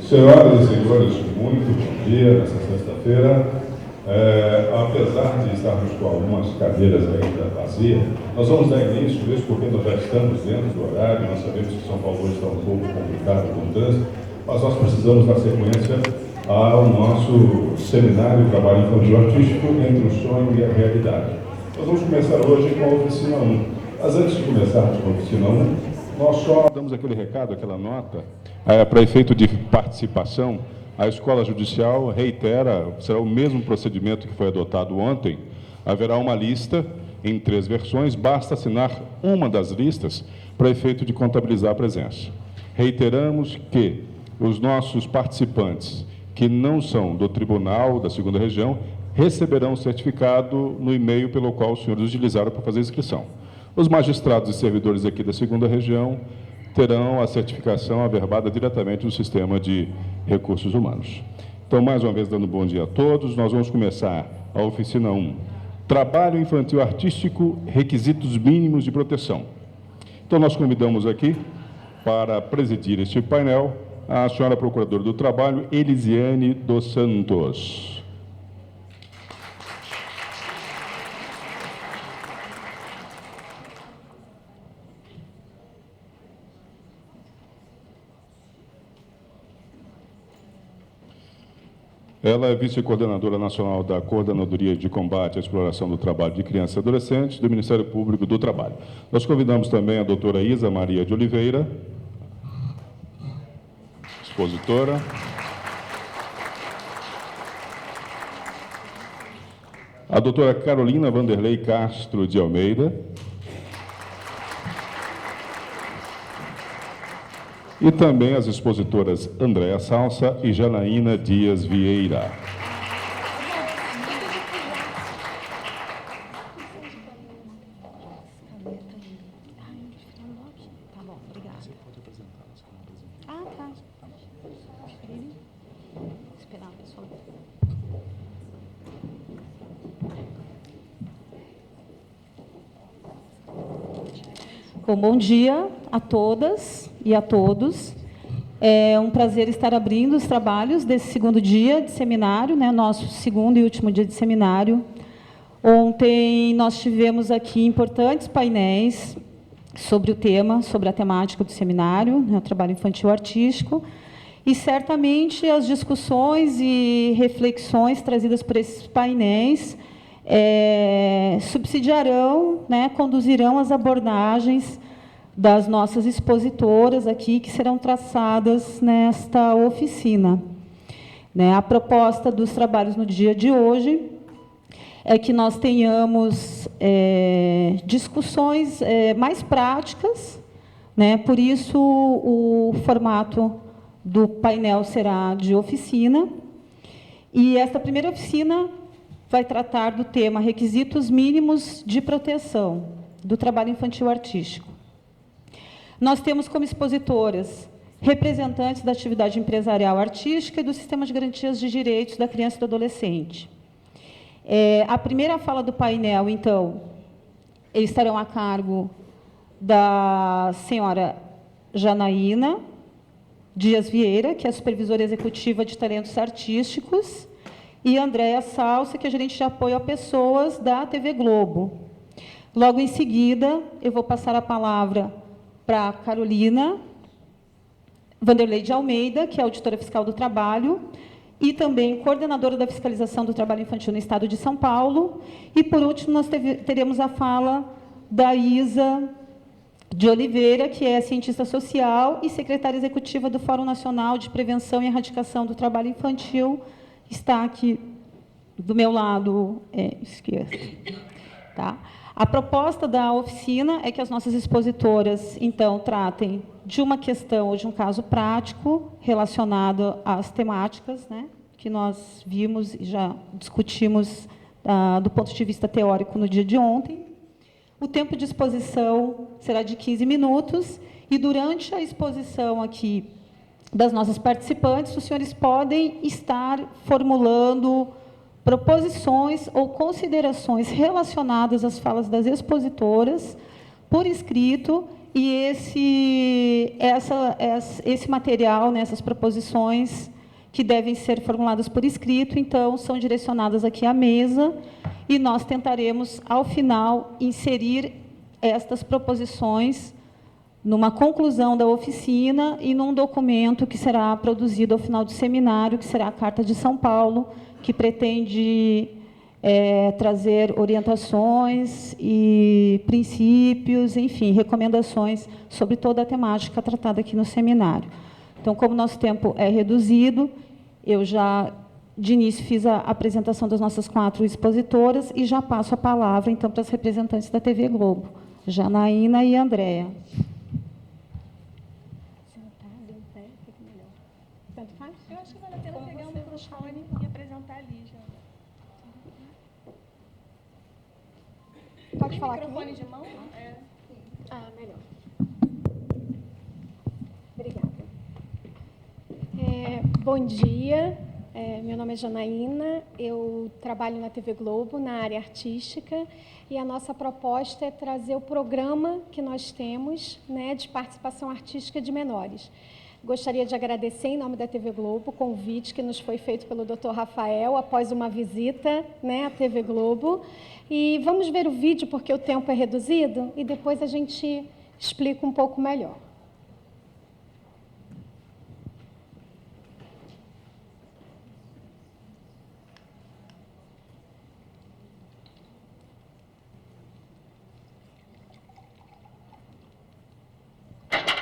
Senhoras e senhores, muito bom dia nessa sexta-feira. Apesar de estarmos com algumas cadeiras ainda vazias, nós vamos dar início, mesmo porque nós já estamos dentro do horário, nós sabemos que São Paulo está um pouco complicado com o trânsito, mas nós precisamos dar sequência ao nosso seminário Trabalho Infantil Artístico entre o Sonho e a Realidade. Nós vamos começar hoje com a oficina 1. Mas antes de começarmos com a oficina 1, nós só damos aquele recado, aquela nota, para efeito de participação. A Escola Judicial reitera, será o mesmo procedimento que foi adotado ontem. Haverá uma lista em 3 versões, basta assinar uma das listas para efeito de contabilizar a presença. Reiteramos que os nossos participantes que não são do Tribunal da 2ª Região receberão o certificado no e-mail pelo qual os senhores utilizaram para fazer a inscrição. Os magistrados e servidores aqui da 2ª Região terão a certificação averbada diretamente no sistema de recursos humanos. Então, mais uma vez, dando bom dia a todos, nós vamos começar a oficina 1. Trabalho Infantil Artístico, requisitos mínimos de proteção. Então, nós convidamos aqui para presidir este painel a senhora Procuradora do Trabalho, Elisiane dos Santos. Ela é vice-coordenadora nacional da Coordenadoria de Combate à Exploração do Trabalho de Crianças e Adolescentes do Ministério Público do Trabalho. Nós convidamos também a doutora Isa Maria de Oliveira, expositora. A doutora Carolina Vanderlei Castro de Almeida. E também as expositoras Andréa Salsa e Janaína Dias Vieira. Tá bom, obrigada. Você pode apresentar, você não apresentou. Ah, tá. Esperar a pessoa. Bom dia a todas e a todos. É um prazer estar abrindo os trabalhos desse segundo dia de seminário, né, nosso segundo e último dia de seminário. Ontem nós tivemos aqui importantes painéis sobre o tema, sobre a temática do seminário, né, o trabalho infantil artístico, e certamente as discussões e reflexões trazidas por esses painéis subsidiarão, né, conduzirão as abordagens das nossas expositoras aqui, que serão traçadas nesta oficina. Né, a proposta dos trabalhos no dia de hoje é que nós tenhamos discussões mais práticas, né, por isso o formato do painel será de oficina, e esta primeira oficina vai tratar do tema requisitos mínimos de proteção do trabalho infantil artístico. Nós temos como expositoras representantes da atividade empresarial artística e do sistema de garantias de direitos da criança e do adolescente. A primeira fala do painel, então, eles estarão a cargo da senhora Janaína Dias Vieira, que é a supervisora executiva de talentos artísticos, e Andréa Salsa, que é gerente de apoio a pessoas da TV Globo. Logo em seguida, eu vou passar a palavra para a Carolina Vanderlei de Almeida, que é auditora fiscal do trabalho, e também coordenadora da fiscalização do trabalho infantil no Estado de São Paulo. E, por último, nós teremos a fala da Isa de Oliveira, que é cientista social e secretária executiva do Fórum Nacional de Prevenção e Erradicação do Trabalho Infantil, está aqui do meu lado esquerdo. Tá? A proposta da oficina é que as nossas expositoras, então, tratem de uma questão ou de um caso prático relacionado às temáticas, né, que nós vimos e já discutimos do ponto de vista teórico no dia de ontem. O tempo de exposição será de 15 minutos e, durante a exposição aqui das nossas participantes, os senhores podem estar formulando proposições ou considerações relacionadas às falas das expositoras por escrito E esse material, né, essas proposições que devem ser formuladas por escrito, então, são direcionadas aqui à mesa, e nós tentaremos, ao final, inserir estas proposições numa conclusão da oficina e num documento que será produzido ao final do seminário, que será a Carta de São Paulo, que pretende trazer orientações e princípios, enfim, recomendações sobre toda a temática tratada aqui no seminário. Então, como nosso tempo é reduzido, eu já, de início, fiz a apresentação das nossas 4 expositoras e já passo a palavra, então, para as representantes da TV Globo, Janaína e Andréa. Eu acho que vale a pena pegar o microfone e apresentar ali já. Pode falar microfone comigo? de mão? Melhor. Obrigada. Bom dia, meu nome é Janaína, eu trabalho na TV Globo, na área artística, e a nossa proposta é trazer o programa que nós temos, né, de participação artística de menores. Gostaria de agradecer, em nome da TV Globo, o convite que nos foi feito pelo Dr. Rafael, após uma visita, né, à TV Globo. E vamos ver o vídeo, porque o tempo é reduzido, e depois a gente explica um pouco melhor.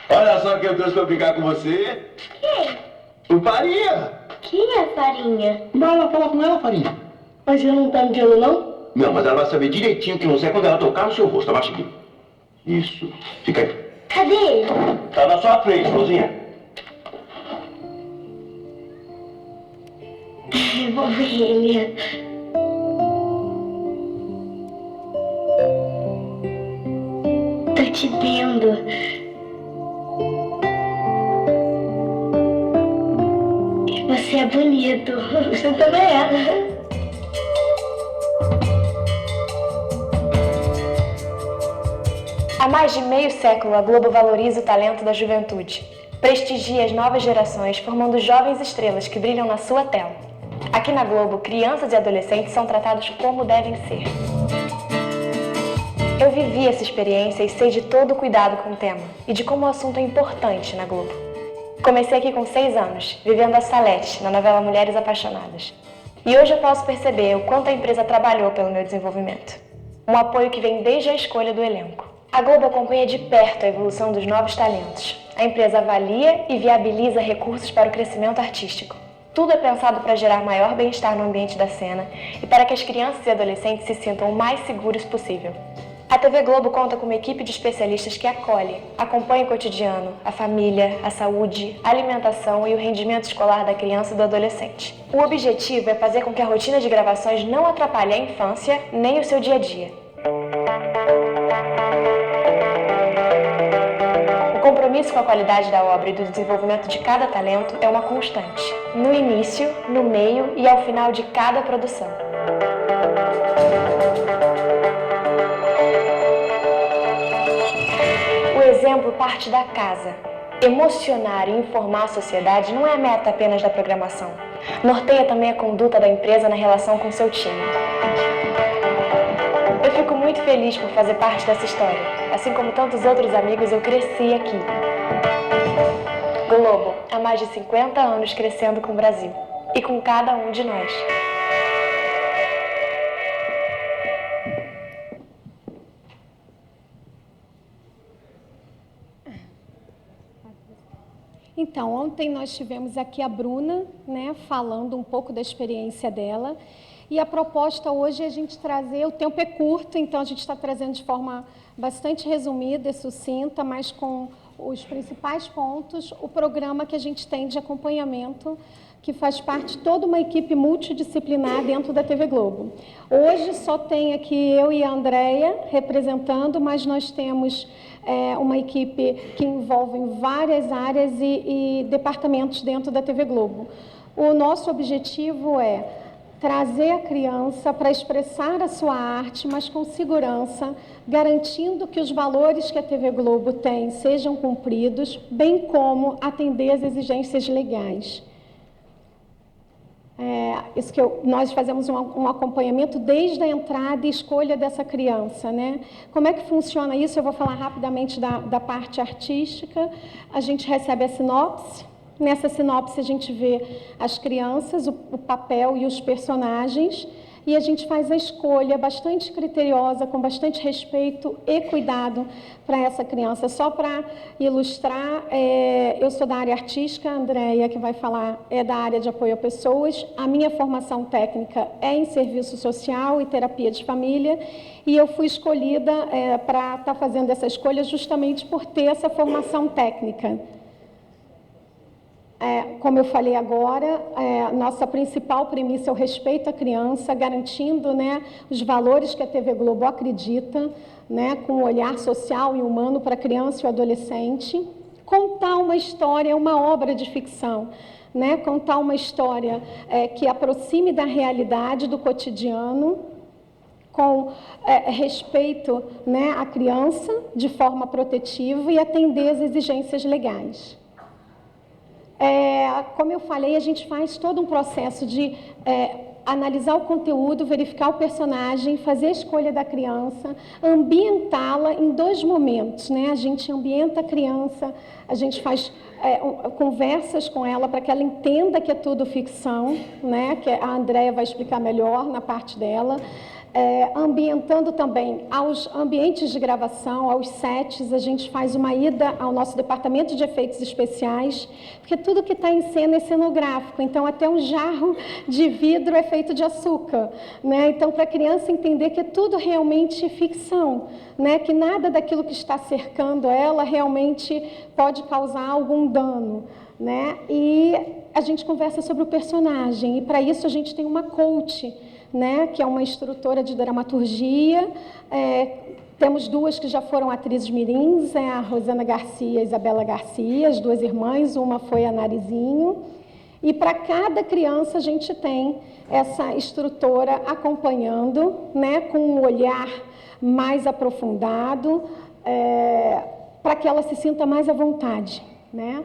Olha só quem eu trouxe pra brincar com você. Quem? O Farinha. Quem é Farinha? Vai lá falar com ela, Farinha. Mas ela não tá me vendo, não? Não, mas ela vai saber direitinho quem você é quando ela tocar no seu rosto. Abaixa aqui. Isso. Fica aí. Cadê ele? Tá na sua frente, Florzinha. Eu vou ver ele. Tô te vendo. Você é bonito. Você também é. Há mais de meio século, a Globo valoriza o talento da juventude. Prestigia as novas gerações, formando jovens estrelas que brilham na sua tela. Aqui na Globo, crianças e adolescentes são tratados como devem ser. Eu vivi essa experiência e sei de todo o cuidado com o tema e de como o assunto é importante na Globo. Comecei aqui com 6 anos, vivendo a Salete, na novela Mulheres Apaixonadas. E hoje eu posso perceber o quanto a empresa trabalhou pelo meu desenvolvimento. Um apoio que vem desde a escolha do elenco. A Globo acompanha de perto a evolução dos novos talentos. A empresa avalia e viabiliza recursos para o crescimento artístico. Tudo é pensado para gerar maior bem-estar no ambiente da cena e para que as crianças e adolescentes se sintam o mais seguros possível. A TV Globo conta com uma equipe de especialistas que acolhe, acompanha o cotidiano, a família, a saúde, a alimentação e o rendimento escolar da criança e do adolescente. O objetivo é fazer com que a rotina de gravações não atrapalhe a infância nem o seu dia a dia. O compromisso com a qualidade da obra e do desenvolvimento de cada talento é uma constante, no início, no meio e ao final de cada produção. O exemplo parte da casa. Emocionar e informar a sociedade não é a meta apenas da programação. Norteia também a conduta da empresa na relação com seu time. Eu fico muito feliz por fazer parte dessa história. Assim como tantos outros amigos, eu cresci aqui. Globo, há mais de 50 anos crescendo com o Brasil. E com cada um de nós. Então, ontem nós tivemos aqui a Bruna, né, falando um pouco da experiência dela. E a proposta hoje é a gente trazer, o tempo é curto, então a gente está trazendo de forma bastante resumida e sucinta, mas com os principais pontos, o programa que a gente tem de acompanhamento, que faz parte de toda uma equipe multidisciplinar dentro da TV Globo. Hoje só tem aqui eu e a Andréa representando, mas nós temos uma equipe que envolve várias áreas e departamentos dentro da TV Globo. O nosso objetivo é trazer a criança para expressar a sua arte, mas com segurança, garantindo que os valores que a TV Globo tem sejam cumpridos, bem como atender às exigências legais. Nós fazemos um acompanhamento desde a entrada e escolha dessa criança, né? Como é que funciona isso? Eu vou falar rapidamente da parte artística. A gente recebe a sinopse. Nessa sinopse a gente vê as crianças, o papel e os personagens, e a gente faz a escolha bastante criteriosa, com bastante respeito e cuidado para essa criança. Só para ilustrar, eu sou da área artística, a Andréia, que vai falar, é da área de apoio a pessoas. A minha formação técnica é em serviço social e terapia de família, e eu fui escolhida para estar fazendo essa escolha justamente por ter essa formação técnica. Como eu falei agora, nossa principal premissa é o respeito à criança, garantindo, né, os valores que a TV Globo acredita, né, com um olhar social e humano para a criança e o adolescente. Contar uma história é uma obra de ficção, né, contar uma história que aproxime da realidade, do cotidiano, com respeito, né, à criança, de forma protetiva e atender às exigências legais. Como eu falei, a gente faz todo um processo de analisar o conteúdo, verificar o personagem, fazer a escolha da criança, ambientá-la em 2 momentos, né? A gente ambienta a criança, a gente faz conversas com ela para que ela entenda que é tudo ficção, né? Que a Andréia vai explicar melhor na parte dela. Ambientando também aos ambientes de gravação, aos sets, a gente faz uma ida ao nosso departamento de efeitos especiais, porque tudo que está em cena é cenográfico, então até um jarro de vidro é feito de açúcar, né? Então, para a criança entender que é tudo realmente ficção, né? Que nada daquilo que está cercando ela realmente pode causar algum dano, né? E a gente conversa sobre o personagem, e para isso a gente tem uma coach, né, que é uma instrutora de dramaturgia. Temos 2 que já foram atrizes mirins, a Rosana Garcia e a Isabela Garcia, as 2 irmãs, uma foi a Narizinho. E para cada criança a gente tem essa instrutora acompanhando, né, com um olhar mais aprofundado, para que ela se sinta mais à vontade, né?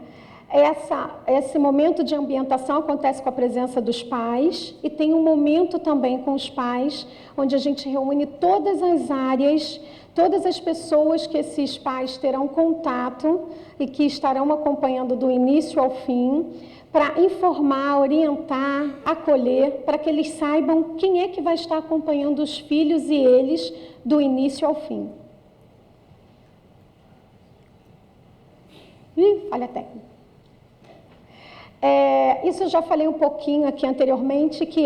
Esse momento de ambientação acontece com a presença dos pais, e tem um momento também com os pais, onde a gente reúne todas as áreas, todas as pessoas que esses pais terão contato e que estarão acompanhando do início ao fim, para informar, orientar, acolher, para que eles saibam quem é que vai estar acompanhando os filhos e eles do início ao fim. Falha técnica. Isso eu já falei um pouquinho aqui anteriormente, que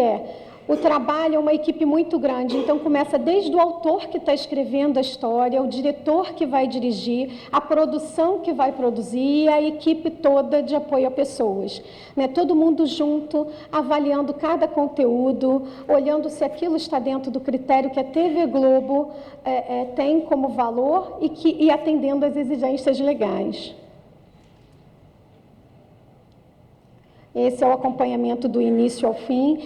o trabalho é uma equipe muito grande, então começa desde o autor que está escrevendo a história, o diretor que vai dirigir, a produção que vai produzir e a equipe toda de apoio a pessoas, né? Todo mundo junto, avaliando cada conteúdo, olhando se aquilo está dentro do critério que a TV Globo tem como valor e atendendo às exigências legais. Esse é o acompanhamento do início ao fim,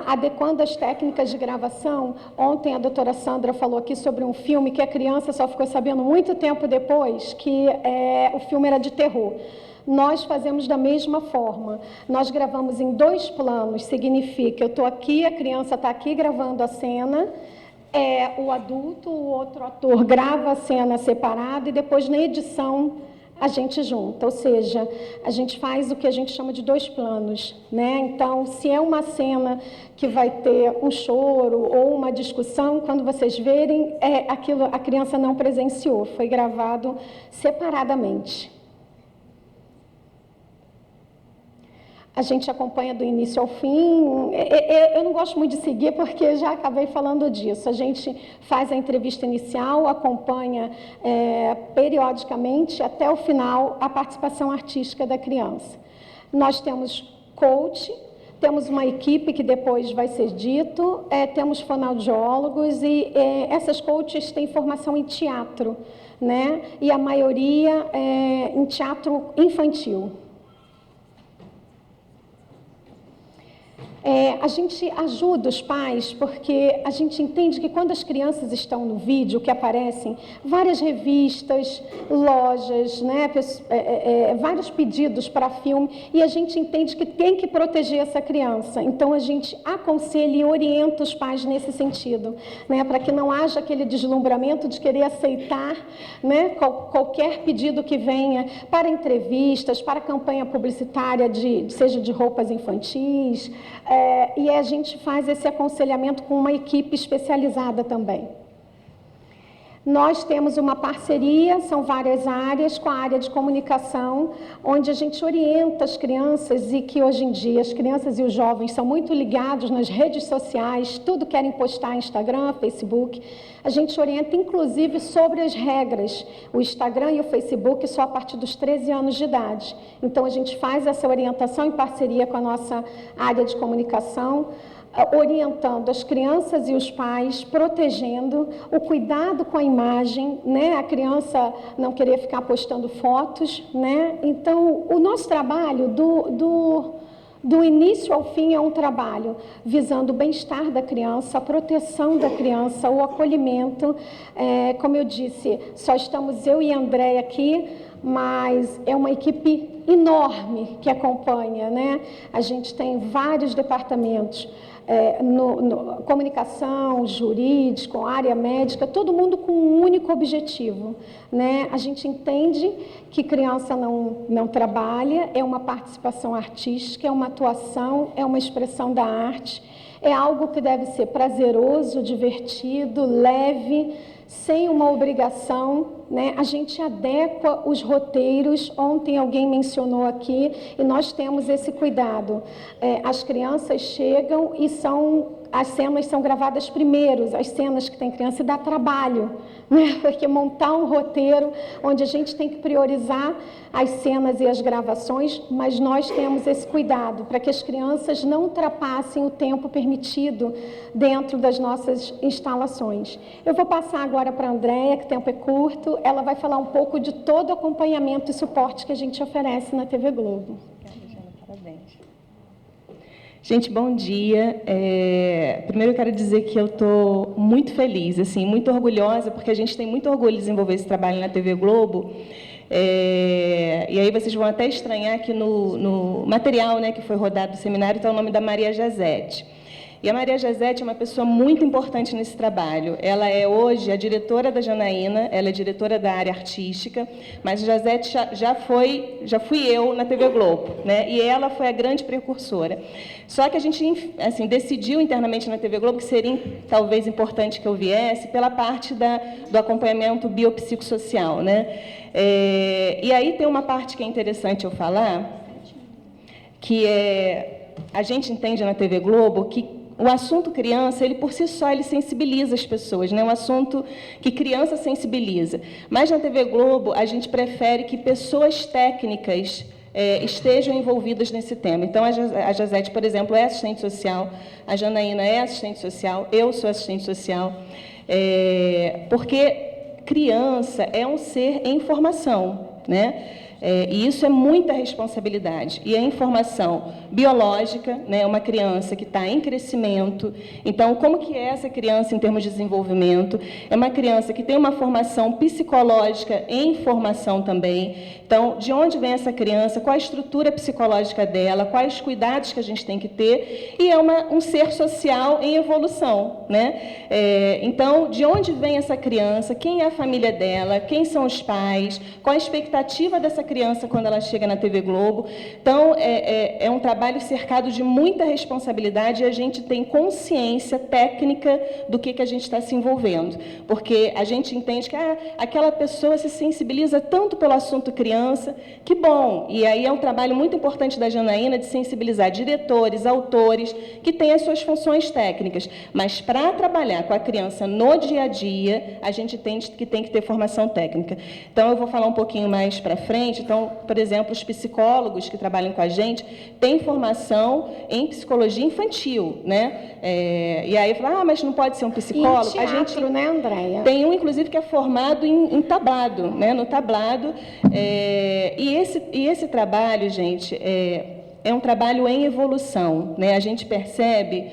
adequando as técnicas de gravação. Ontem a doutora Sandra falou aqui sobre um filme que a criança só ficou sabendo muito tempo depois, que o filme era de terror. Nós fazemos da mesma forma. Nós gravamos em 2 planos, significa, eu estou aqui, a criança está aqui gravando a cena, o adulto, o outro ator grava a cena separada e depois na edição a gente junta, ou seja, a gente faz o que a gente chama de 2 planos, né? Então, se é uma cena que vai ter um choro ou uma discussão, quando vocês verem, aquilo a criança não presenciou, foi gravado separadamente. A gente acompanha do início ao fim. Eu não gosto muito de seguir, porque já acabei falando disso. A gente faz a entrevista inicial, acompanha periodicamente, até o final, a participação artística da criança. Nós temos coach, temos uma equipe que depois vai ser dito, temos fonoaudiólogos, e essas coaches têm formação em teatro, né? E a maioria em teatro infantil. A gente ajuda os pais porque a gente entende que quando as crianças estão no vídeo, que aparecem várias revistas, lojas, né, vários pedidos para filme, e a gente entende que tem que proteger essa criança. Então, a gente aconselha e orienta os pais nesse sentido, né, para que não haja aquele deslumbramento de querer aceitar, né, qualquer pedido que venha para entrevistas, para campanha publicitária, seja de roupas infantis, e a gente faz esse aconselhamento com uma equipe especializada também. Nós temos uma parceria, são várias áreas, com a área de comunicação, onde a gente orienta as crianças, e que hoje em dia as crianças e os jovens são muito ligados nas redes sociais, tudo querem postar Instagram, Facebook. A gente orienta, inclusive, sobre as regras. O Instagram e o Facebook só a partir dos 13 anos de idade. Então, a gente faz essa orientação em parceria com a nossa área de comunicação, orientando as crianças e os pais, protegendo o cuidado com a imagem, né? A criança não querer ficar postando fotos, né? Então, o nosso trabalho do início ao fim é um trabalho visando o bem-estar da criança, a proteção da criança, o acolhimento. Como eu disse, só estamos eu e a Andréia aqui, mas é uma equipe enorme que acompanha, né? A gente tem vários departamentos, comunicação, jurídico, área médica, todo mundo com um único objetivo, né? A gente entende que criança não trabalha, é uma participação artística, é uma atuação, é uma expressão da arte, é algo que deve ser prazeroso, divertido, leve, sem uma obrigação, né? A gente adequa os roteiros. Ontem alguém mencionou aqui, e nós temos esse cuidado. As crianças chegam e as cenas são gravadas primeiro, as cenas que tem criança, e dá trabalho, né? Porque montar um roteiro onde a gente tem que priorizar as cenas e as gravações, mas nós temos esse cuidado para que as crianças não ultrapassem o tempo permitido dentro das nossas instalações. Eu vou passar agora para a Andréia, que o tempo é curto, ela vai falar um pouco de todo o acompanhamento e suporte que a gente oferece na TV Globo. Parabéns. Gente, bom dia. Primeiro eu quero dizer que eu estou muito feliz, assim, muito orgulhosa, porque a gente tem muito orgulho de desenvolver esse trabalho na TV Globo. E aí vocês vão até estranhar que no material, né, que foi rodado do seminário está o nome da Maria Jazete. E a Maria Jazete é uma pessoa muito importante nesse trabalho. Ela é hoje a diretora da Janaína, ela é diretora da área artística, mas a Jazete já fui eu na TV Globo, né? E ela foi a grande precursora. Só que a gente, assim, decidiu internamente na TV Globo que seria talvez importante que eu viesse pela parte do acompanhamento biopsicossocial, né? E aí tem uma parte que é interessante eu falar, que a gente entende na TV Globo que o assunto criança, ele por si só, ele sensibiliza as pessoas, né? É um assunto que criança sensibiliza. Mas na TV Globo, a gente prefere que pessoas técnicas estejam envolvidas nesse tema. Então, a Jazete, por exemplo, é assistente social, a Janaína é assistente social, eu sou assistente social, porque criança é um ser em formação, né? E isso é muita responsabilidade. E a informação biológica, né, uma criança que está em crescimento. Então, como que é essa criança em termos de desenvolvimento? É uma criança que tem uma formação psicológica em formação também. Então, de onde vem essa criança? Qual a estrutura psicológica dela? Quais cuidados que a gente tem que ter? E é um ser social em evolução, né? Então, de onde vem essa criança? Quem é a família dela? Quem são os pais? Qual a expectativa dessa criança quando ela chega na TV Globo? Então, é um trabalho cercado de muita responsabilidade, e a gente tem consciência técnica do que a gente está se envolvendo, porque a gente entende que aquela pessoa se sensibiliza tanto pelo assunto criança, que bom, e aí é um trabalho muito importante da Janaína de sensibilizar diretores, autores, que têm as suas funções técnicas, mas para trabalhar com a criança no dia a dia, a gente entende que tem que ter formação técnica. Então, eu vou falar um pouquinho mais para frente. Então, por exemplo, os psicólogos que trabalham com a gente têm formação em psicologia infantil, né? E aí fala, mas não pode ser um psicólogo? E teatro, a gente, né, Andréia? Tem um, inclusive, que é formado em tablado, né? No tablado. E esse trabalho, gente, é um trabalho em evolução, né? A gente percebe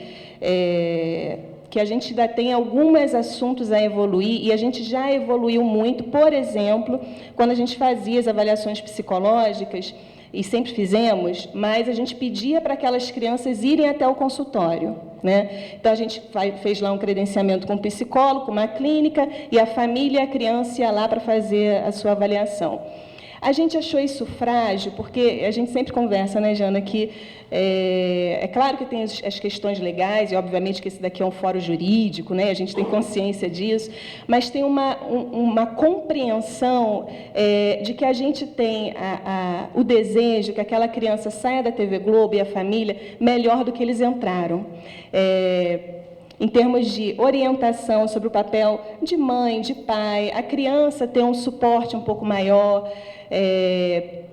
que a gente ainda tem alguns assuntos a evoluir, e a gente já evoluiu muito. Por exemplo, quando a gente fazia as avaliações psicológicas, e sempre fizemos, mas a gente pedia para aquelas crianças irem até o consultório, né? Então, a gente fez lá um credenciamento com um psicólogo, com uma clínica, e a família e a criança ia lá para fazer a sua avaliação. A gente achou isso frágil, porque a gente sempre conversa, né, Jana, que é claro que tem as questões legais, e obviamente que esse daqui é um fórum jurídico, né, a gente tem consciência disso, mas tem uma compreensão de que a gente tem o desejo que aquela criança saia da TV Globo e a família melhor do que eles entraram. Em termos de orientação sobre o papel de mãe, de pai, a criança ter um suporte um pouco maior.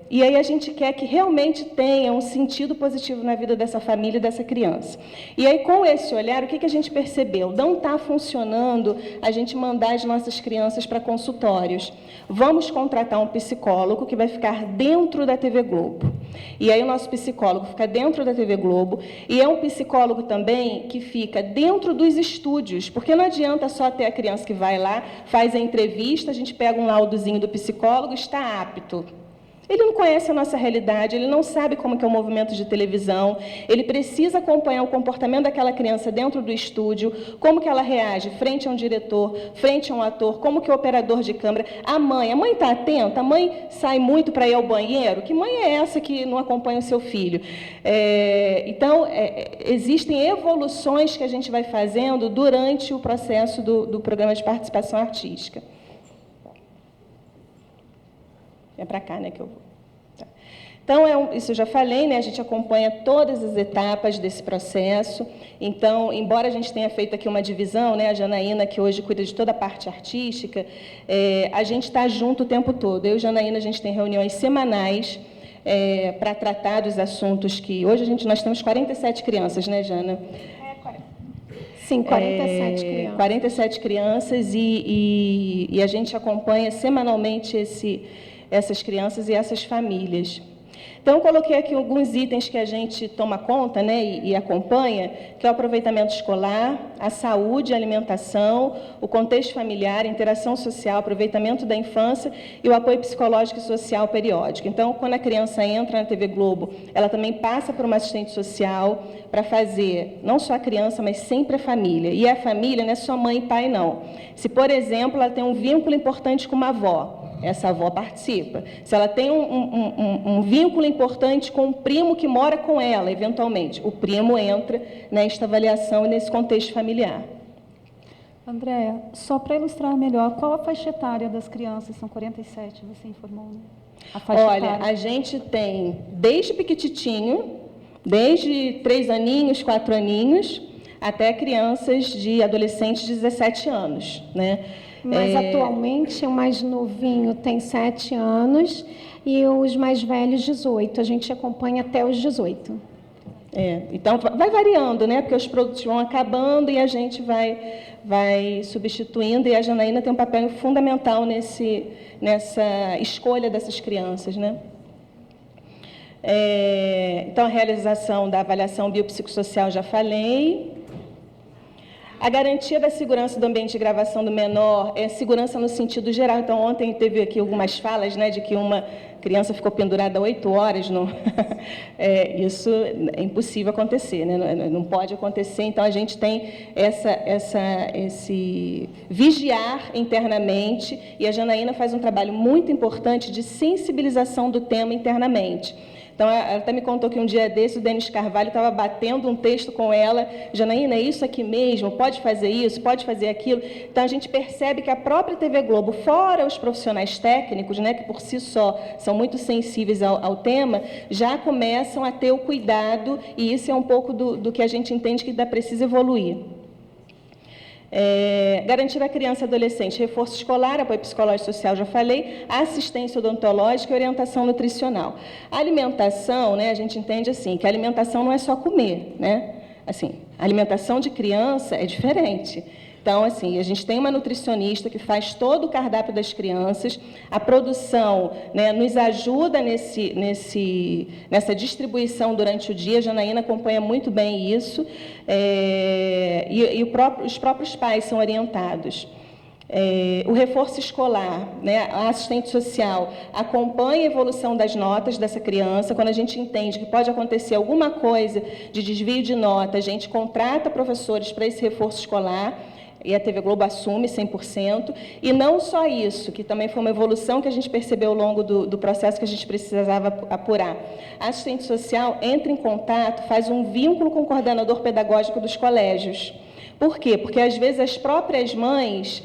E aí a gente quer que realmente tenha um sentido positivo na vida dessa família e dessa criança. E aí, com esse olhar, o que a gente percebeu? Não está funcionando a gente mandar as nossas crianças para consultórios. Vamos contratar um psicólogo que vai ficar dentro da TV Globo. E aí o nosso psicólogo fica dentro da TV Globo, e é um psicólogo também que fica dentro dos estúdios, porque não adianta só ter a criança que vai lá, faz a entrevista, a gente pega um laudozinho do psicólogo, está apto. Ele não conhece a nossa realidade, ele não sabe como que é o movimento de televisão, ele precisa acompanhar o comportamento daquela criança dentro do estúdio, como que ela reage frente a um diretor, frente a um ator, como que é o operador de câmera. A mãe está atenta? A mãe sai muito para ir ao banheiro? Que mãe é essa que não acompanha o seu filho? Então, existem evoluções que a gente vai fazendo durante o processo do programa de participação artística. É para cá, né, que eu vou. Tá. Então, isso eu já falei, né, a gente acompanha todas as etapas desse processo. Então, embora a gente tenha feito aqui uma divisão, né, a Janaína, que hoje cuida de toda a parte artística, a gente está junto o tempo todo. Eu e a Janaína, a gente tem reuniões semanais para tratar dos assuntos que... Hoje nós temos 47 crianças, né, Jana? Sim, 47 crianças. 47 crianças, e a gente acompanha semanalmente essas crianças e essas famílias. Então, eu coloquei aqui alguns itens que a gente toma conta, né, e acompanha, que é o aproveitamento escolar, a saúde, a alimentação, o contexto familiar, a interação social, aproveitamento da infância e o apoio psicológico e social periódico. Então, quando a criança entra na TV Globo, ela também passa por uma assistente social para fazer, não só a criança, mas sempre a família. E a família não é só mãe e pai, não. Se, por exemplo, ela tem um vínculo importante com uma avó, essa avó participa. Se ela tem um vínculo importante com um primo que mora com ela, eventualmente, o primo entra nesta avaliação e nesse contexto familiar. Andréa, só para ilustrar melhor, qual a faixa etária das crianças? São 47, você informou, né? A faixa etária. A gente tem desde piquititinho, desde 3 aninhos, 4 aninhos, até crianças de adolescentes de 17 anos, né? Mas atualmente o mais novinho tem 7 anos e os mais velhos 18. A gente acompanha até os 18. Então vai variando, né? Porque os produtos vão acabando e a gente vai substituindo, e a Janaína tem um papel fundamental nessa escolha dessas crianças, né? Então, a realização da avaliação biopsicossocial já falei. A garantia da segurança do ambiente de gravação do menor é segurança no sentido geral. Então, ontem teve aqui algumas falas, né, de que uma criança ficou pendurada 8 horas. Isso é impossível acontecer, né? Não pode acontecer. Então, a gente tem esse vigiar internamente, e a Janaína faz um trabalho muito importante de sensibilização do tema internamente. Então, ela até me contou que um dia desse o Denis Carvalho estava batendo um texto com ela: Janaína, é isso aqui mesmo, pode fazer isso, pode fazer aquilo. Então, a gente percebe que a própria TV Globo, fora os profissionais técnicos, né, que por si só são muito sensíveis ao tema, já começam a ter o cuidado, e isso é um pouco do que a gente entende que ainda precisa evoluir. Garantir à criança e adolescente reforço escolar, apoio psicológico e social, já falei, assistência odontológica e orientação nutricional. A alimentação, né, a gente entende assim, que a alimentação não é só comer, né? Assim, a alimentação de criança é diferente. Então, assim, a gente tem uma nutricionista que faz todo o cardápio das crianças, a produção, né, nos ajuda nessa distribuição durante o dia, a Janaína acompanha muito bem isso, os próprios pais são orientados. O reforço escolar, né, a assistente social acompanha a evolução das notas dessa criança. Quando a gente entende que pode acontecer alguma coisa de desvio de nota, a gente contrata professores para esse reforço escolar, e a TV Globo assume 100%. E não só isso, que também foi uma evolução que a gente percebeu ao longo do processo que a gente precisava apurar. A assistente social entra em contato, faz um vínculo com o coordenador pedagógico dos colégios. Por quê? Porque, às vezes, as próprias mães...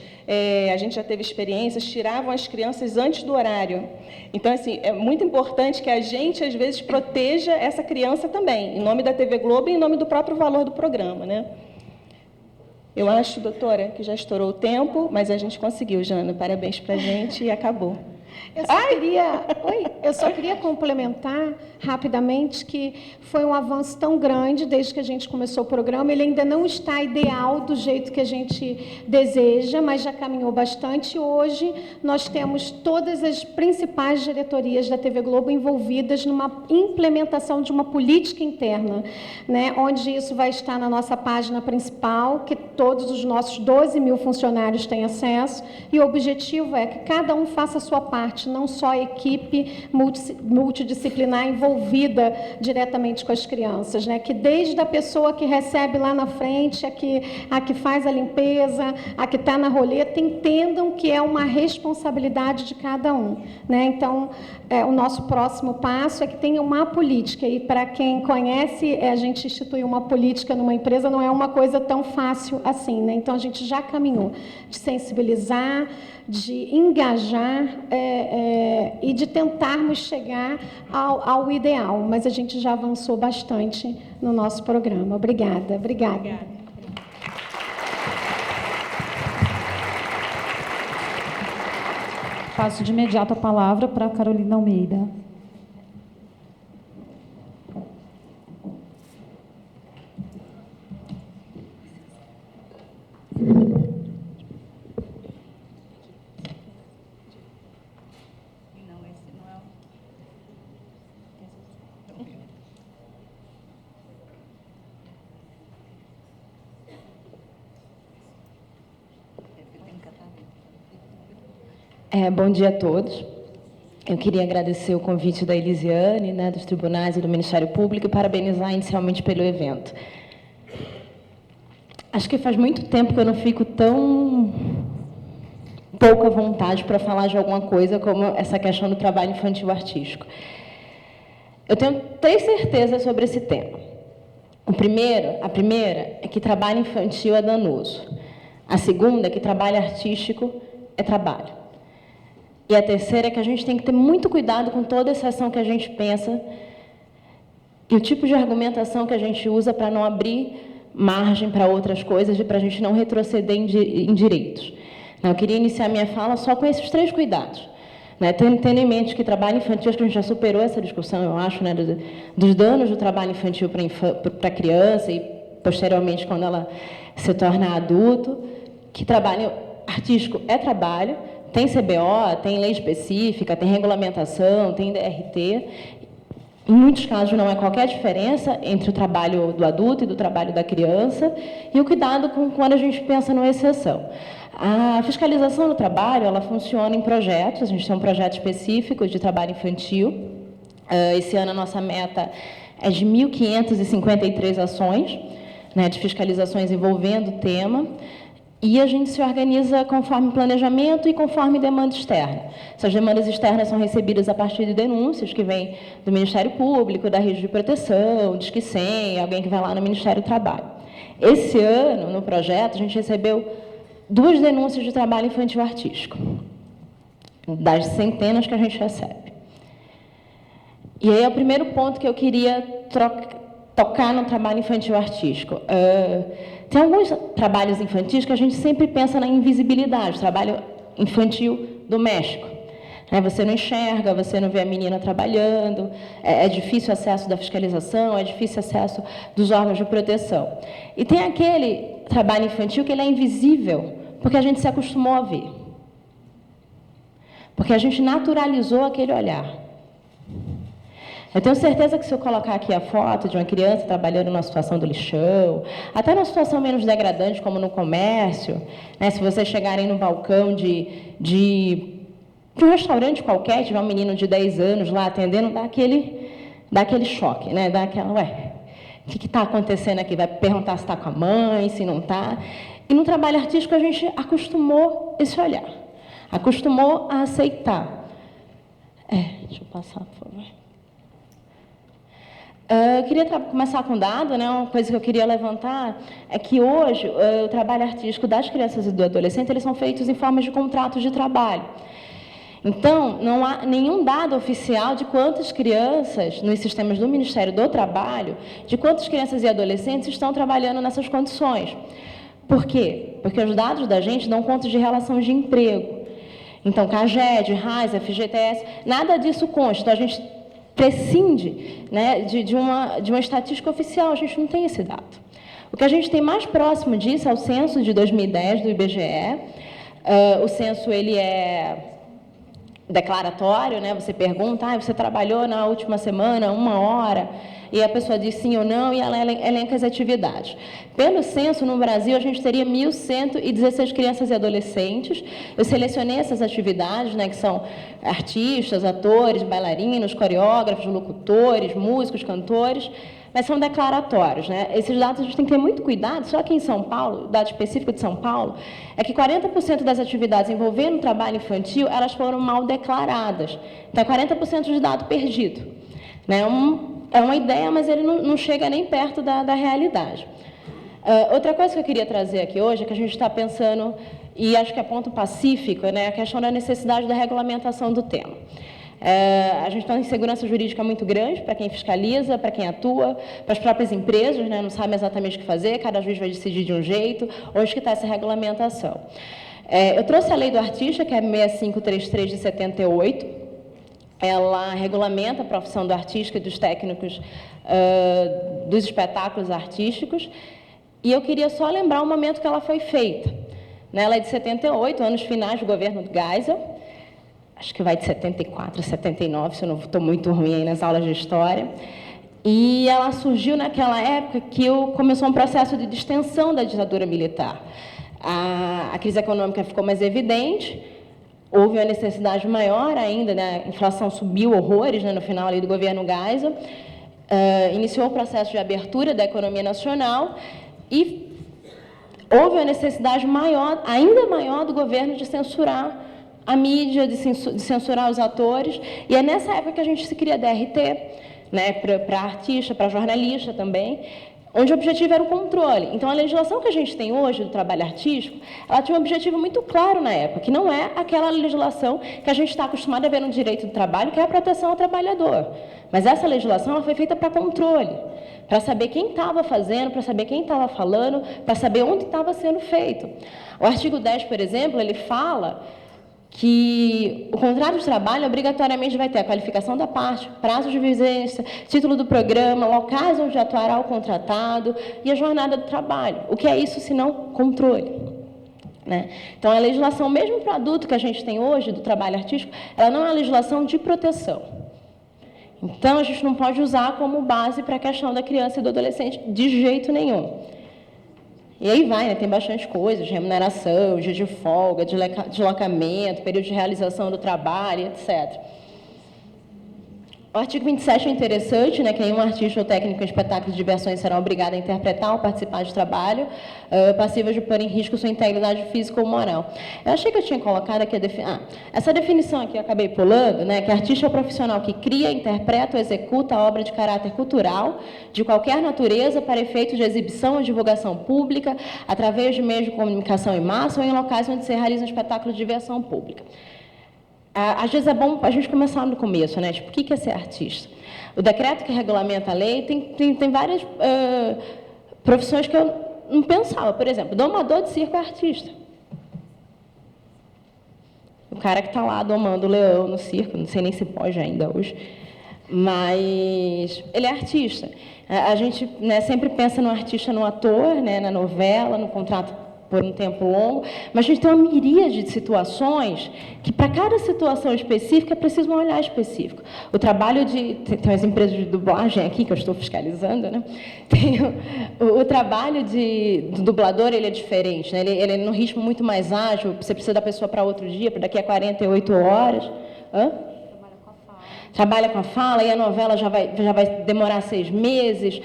a gente já teve experiências, tiravam as crianças antes do horário. Então, assim, é muito importante que a gente, às vezes, proteja essa criança também, em nome da TV Globo e em nome do próprio valor do programa, né? Eu acho, doutora, que já estourou o tempo, mas a gente conseguiu, Jana. Parabéns para a gente e acabou. Eu só queria complementar rapidamente que foi um avanço tão grande desde que a gente começou o programa. Ele ainda não está ideal do jeito que a gente deseja, mas já caminhou bastante. Hoje nós temos todas as principais diretorias da TV Globo envolvidas numa implementação de uma política interna, né, onde isso vai estar na nossa página principal, que todos os nossos 12 mil funcionários têm acesso, e o objetivo é que cada um faça a sua parte, não só a equipe multidisciplinar envolvida diretamente com as crianças, né? Que desde a pessoa que recebe lá na frente, a que faz a limpeza, a que está na roleta, entendam que é uma responsabilidade de cada um, né? Então, o nosso próximo passo é que tenha uma política, e para quem conhece, a gente instituir uma política numa empresa não é uma coisa tão fácil assim, né? Então, a gente já caminhou de sensibilizar, de engajar e de tentarmos chegar ao ideal, mas a gente já avançou bastante no nosso programa. Obrigada. Passo de imediato a palavra para a Carolina Almeida. Bom dia a todos. Eu queria agradecer o convite da Elisiane, né, dos tribunais e do Ministério Público, e parabenizar inicialmente pelo evento. Acho que faz muito tempo que eu não fico tão pouca vontade para falar de alguma coisa como essa questão do trabalho infantil artístico. Eu tenho 3 certezas sobre esse tema. A primeira é que trabalho infantil é danoso. A segunda é que trabalho artístico é trabalho. E a terceira é que a gente tem que ter muito cuidado com toda exceção que a gente pensa e o tipo de argumentação que a gente usa para não abrir margem para outras coisas e para a gente não retroceder em direitos. Eu queria iniciar minha fala só com esses 3 cuidados. Tendo em mente que trabalho infantil, acho que a gente já superou essa discussão, eu acho, né, dos danos do trabalho infantil para a criança e, posteriormente, quando ela se torna adulto, que trabalho artístico é trabalho, tem CBO, tem lei específica, tem regulamentação, tem DRT. Em muitos casos não há qualquer diferença entre o trabalho do adulto e do trabalho da criança, e o cuidado com quando a gente pensa numa exceção. A fiscalização do trabalho, ela funciona em projetos, a gente tem um projeto específico de trabalho infantil. Esse ano a nossa meta é de 1.553 ações, né, de fiscalizações envolvendo o tema. E a gente se organiza conforme planejamento e conforme demanda externa. Essas demandas externas são recebidas a partir de denúncias que vêm do Ministério Público, da Rede de Proteção, Disque 100, alguém que vai lá no Ministério do Trabalho. Esse ano, no projeto, a gente recebeu 2 denúncias de trabalho infantil artístico, das centenas que a gente recebe. E aí é o primeiro ponto que eu queria tocar no trabalho infantil artístico. Tem alguns trabalhos infantis que a gente sempre pensa na invisibilidade, trabalho infantil doméstico. Você não enxerga, você não vê a menina trabalhando, é difícil o acesso da fiscalização, é difícil o acesso dos órgãos de proteção. E tem aquele trabalho infantil que ele é invisível, porque a gente se acostumou a ver. Porque a gente naturalizou aquele olhar. Eu tenho certeza que se eu colocar aqui a foto de uma criança trabalhando numa situação do lixão, até numa situação menos degradante, como no comércio, se vocês chegarem no balcão de um restaurante qualquer, tiver um menino de 10 anos lá atendendo, dá aquele choque, dá aquela, o que está acontecendo aqui? Vai perguntar se está com a mãe, se não está. E no trabalho artístico a gente acostumou esse olhar, acostumou a aceitar. Deixa eu passar, por favor. Eu queria começar com um dado, uma coisa que eu queria levantar é que hoje o trabalho artístico das crianças e do adolescente, eles são feitos em forma de contratos de trabalho. Então, não há nenhum dado oficial de quantas crianças, nos sistemas do Ministério do Trabalho, de quantas crianças e adolescentes estão trabalhando nessas condições. Por quê? Porque os dados da gente dão conta de relações de emprego. Então, CAGED, RAIS, FGTS, nada disso consta. Então, a gente prescinde de uma estatística oficial, a gente não tem esse dado. O que a gente tem mais próximo disso é o censo de 2010 do IBGE. O censo ele é declaratório, você pergunta, você trabalhou na última semana 1 hora, e a pessoa diz sim ou não, e ela elenca as atividades. Pelo censo, no Brasil, a gente teria 1.116 crianças e adolescentes. Eu selecionei essas atividades, que são artistas, atores, bailarinos, coreógrafos, locutores, músicos, cantores, mas são declaratórios. Esses dados a gente tem que ter muito cuidado, só que em São Paulo, dado específico de São Paulo, é que 40% das atividades envolvendo o trabalho infantil, elas foram mal declaradas. Então, é 40% de dado perdido. É uma ideia, mas ele não chega nem perto da realidade. Outra coisa que eu queria trazer aqui hoje é que a gente está pensando, e acho que é ponto pacífico, a questão da necessidade da regulamentação do tema. A gente tem uma insegurança jurídica muito grande para quem fiscaliza, para quem atua, para as próprias empresas, não sabem exatamente o que fazer, cada juiz vai decidir de um jeito, onde que está essa regulamentação. Eu trouxe a lei do artista, que é 6533 de 78, ela regulamenta a profissão do artista e dos técnicos dos espetáculos artísticos, e eu queria só lembrar o momento que ela foi feita. Ela é de 78, anos finais do governo do Geisel, acho que vai de 74 a 79, se eu não estou muito ruim aí nas aulas de história, e ela surgiu naquela época que começou um processo de distensão da ditadura militar. A crise econômica ficou mais evidente, houve uma necessidade maior ainda, a inflação subiu horrores no final ali do governo Geisel, iniciou o processo de abertura da economia nacional e houve uma necessidade maior, ainda maior, do governo de censurar a mídia, de censurar os atores, e é nessa época que a gente se cria DRT, para artista, para jornalista também, onde o objetivo era o controle. Então, a legislação que a gente tem hoje do trabalho artístico, ela tinha um objetivo muito claro na época, que não é aquela legislação que a gente está acostumado a ver no direito do trabalho, que é a proteção ao trabalhador. Mas essa legislação ela foi feita para controle, para saber quem estava fazendo, para saber quem estava falando, para saber onde estava sendo feito. O artigo 10, por exemplo, ele fala que o contrato de trabalho obrigatoriamente vai ter a qualificação da parte, prazo de vigência, título do programa, locais onde atuará o contratado e a jornada do trabalho. O que é isso senão controle? Então, a legislação, mesmo para adulto que a gente tem hoje do trabalho artístico, ela não é uma legislação de proteção. Então, a gente não pode usar como base para a questão da criança e do adolescente de jeito nenhum. E aí vai, tem bastante coisa, de remuneração, dia de folga, deslocamento, período de realização do trabalho, etc. O artigo 27 é interessante, que nenhum artista ou técnico em espetáculos de diversões será obrigado a interpretar ou participar de trabalho passível de pôr em risco sua integridade física ou moral. Eu achei que eu tinha colocado aqui essa definição aqui, eu acabei pulando, que artista é o profissional que cria, interpreta ou executa obra de caráter cultural, de qualquer natureza, para efeitos de exibição ou divulgação pública, através de meios de comunicação em massa ou em locais onde se realiza um espetáculo de diversão pública. Às vezes é bom a gente começar no começo, tipo, o que é ser artista? O decreto que regulamenta a lei tem várias profissões que eu não pensava. Por exemplo, domador de circo é artista. O cara que está lá domando o leão no circo, não sei nem se pode ainda hoje, mas ele é artista. A gente, né, sempre pensa no artista, no ator, né, na novela, no contrato por um tempo longo, mas a gente tem uma miríade de situações que, para cada situação específica, é preciso um olhar específico. O trabalho de... Tem as empresas de dublagem aqui, que eu estou fiscalizando, né? Tem o trabalho do dublador, ele é diferente, né? Ele é num ritmo muito mais ágil, você precisa da pessoa para outro dia, para daqui a 48 horas. Hã? Trabalha com a fala, e a novela já vai demorar 6 meses.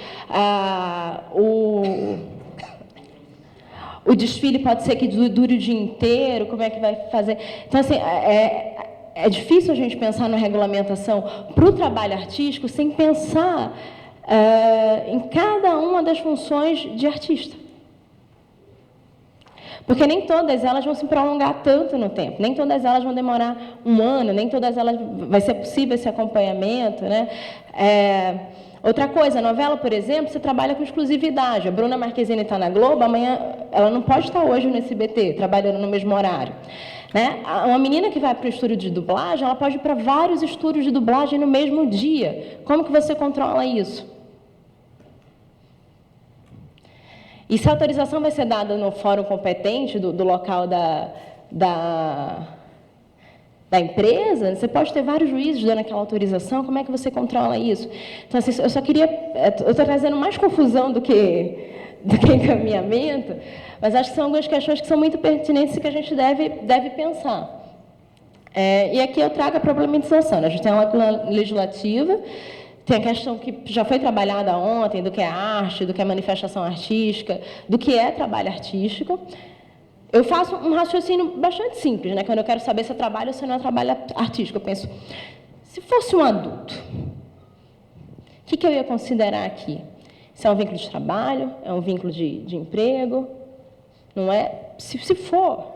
O desfile pode ser que dure o dia inteiro, como é que vai fazer? Então, assim, é difícil a gente pensar na regulamentação para o trabalho artístico sem pensar em cada uma das funções de artista. Porque nem todas elas vão se prolongar tanto no tempo, nem todas elas vão demorar 1 ano, nem todas elas vai ser possível esse acompanhamento, né? Outra coisa, a novela, por exemplo, você trabalha com exclusividade. A Bruna Marquezine está na Globo, amanhã ela não pode estar hoje no SBT, trabalhando no mesmo horário. Né? Uma menina que vai para o estúdio de dublagem, ela pode ir para vários estúdios de dublagem no mesmo dia. Como que você controla isso? E se a autorização vai ser dada no fórum competente do local da empresa, você pode ter vários juízes dando aquela autorização, como é que você controla isso? Então, assim, eu só queria... Eu estou trazendo mais confusão do que encaminhamento, mas acho que são algumas questões que são muito pertinentes e que a gente deve pensar. E aqui eu trago a problematização. A gente tem uma lacuna legislativa, tem a questão que já foi trabalhada ontem, do que é arte, do que é manifestação artística, do que é trabalho artístico. Eu faço um raciocínio bastante simples, né? Quando eu quero saber se eu trabalho ou se não é trabalho artístico. Eu penso, se fosse um adulto, o que eu ia considerar aqui? Se é um vínculo de trabalho, é um vínculo de emprego, não é? Se for,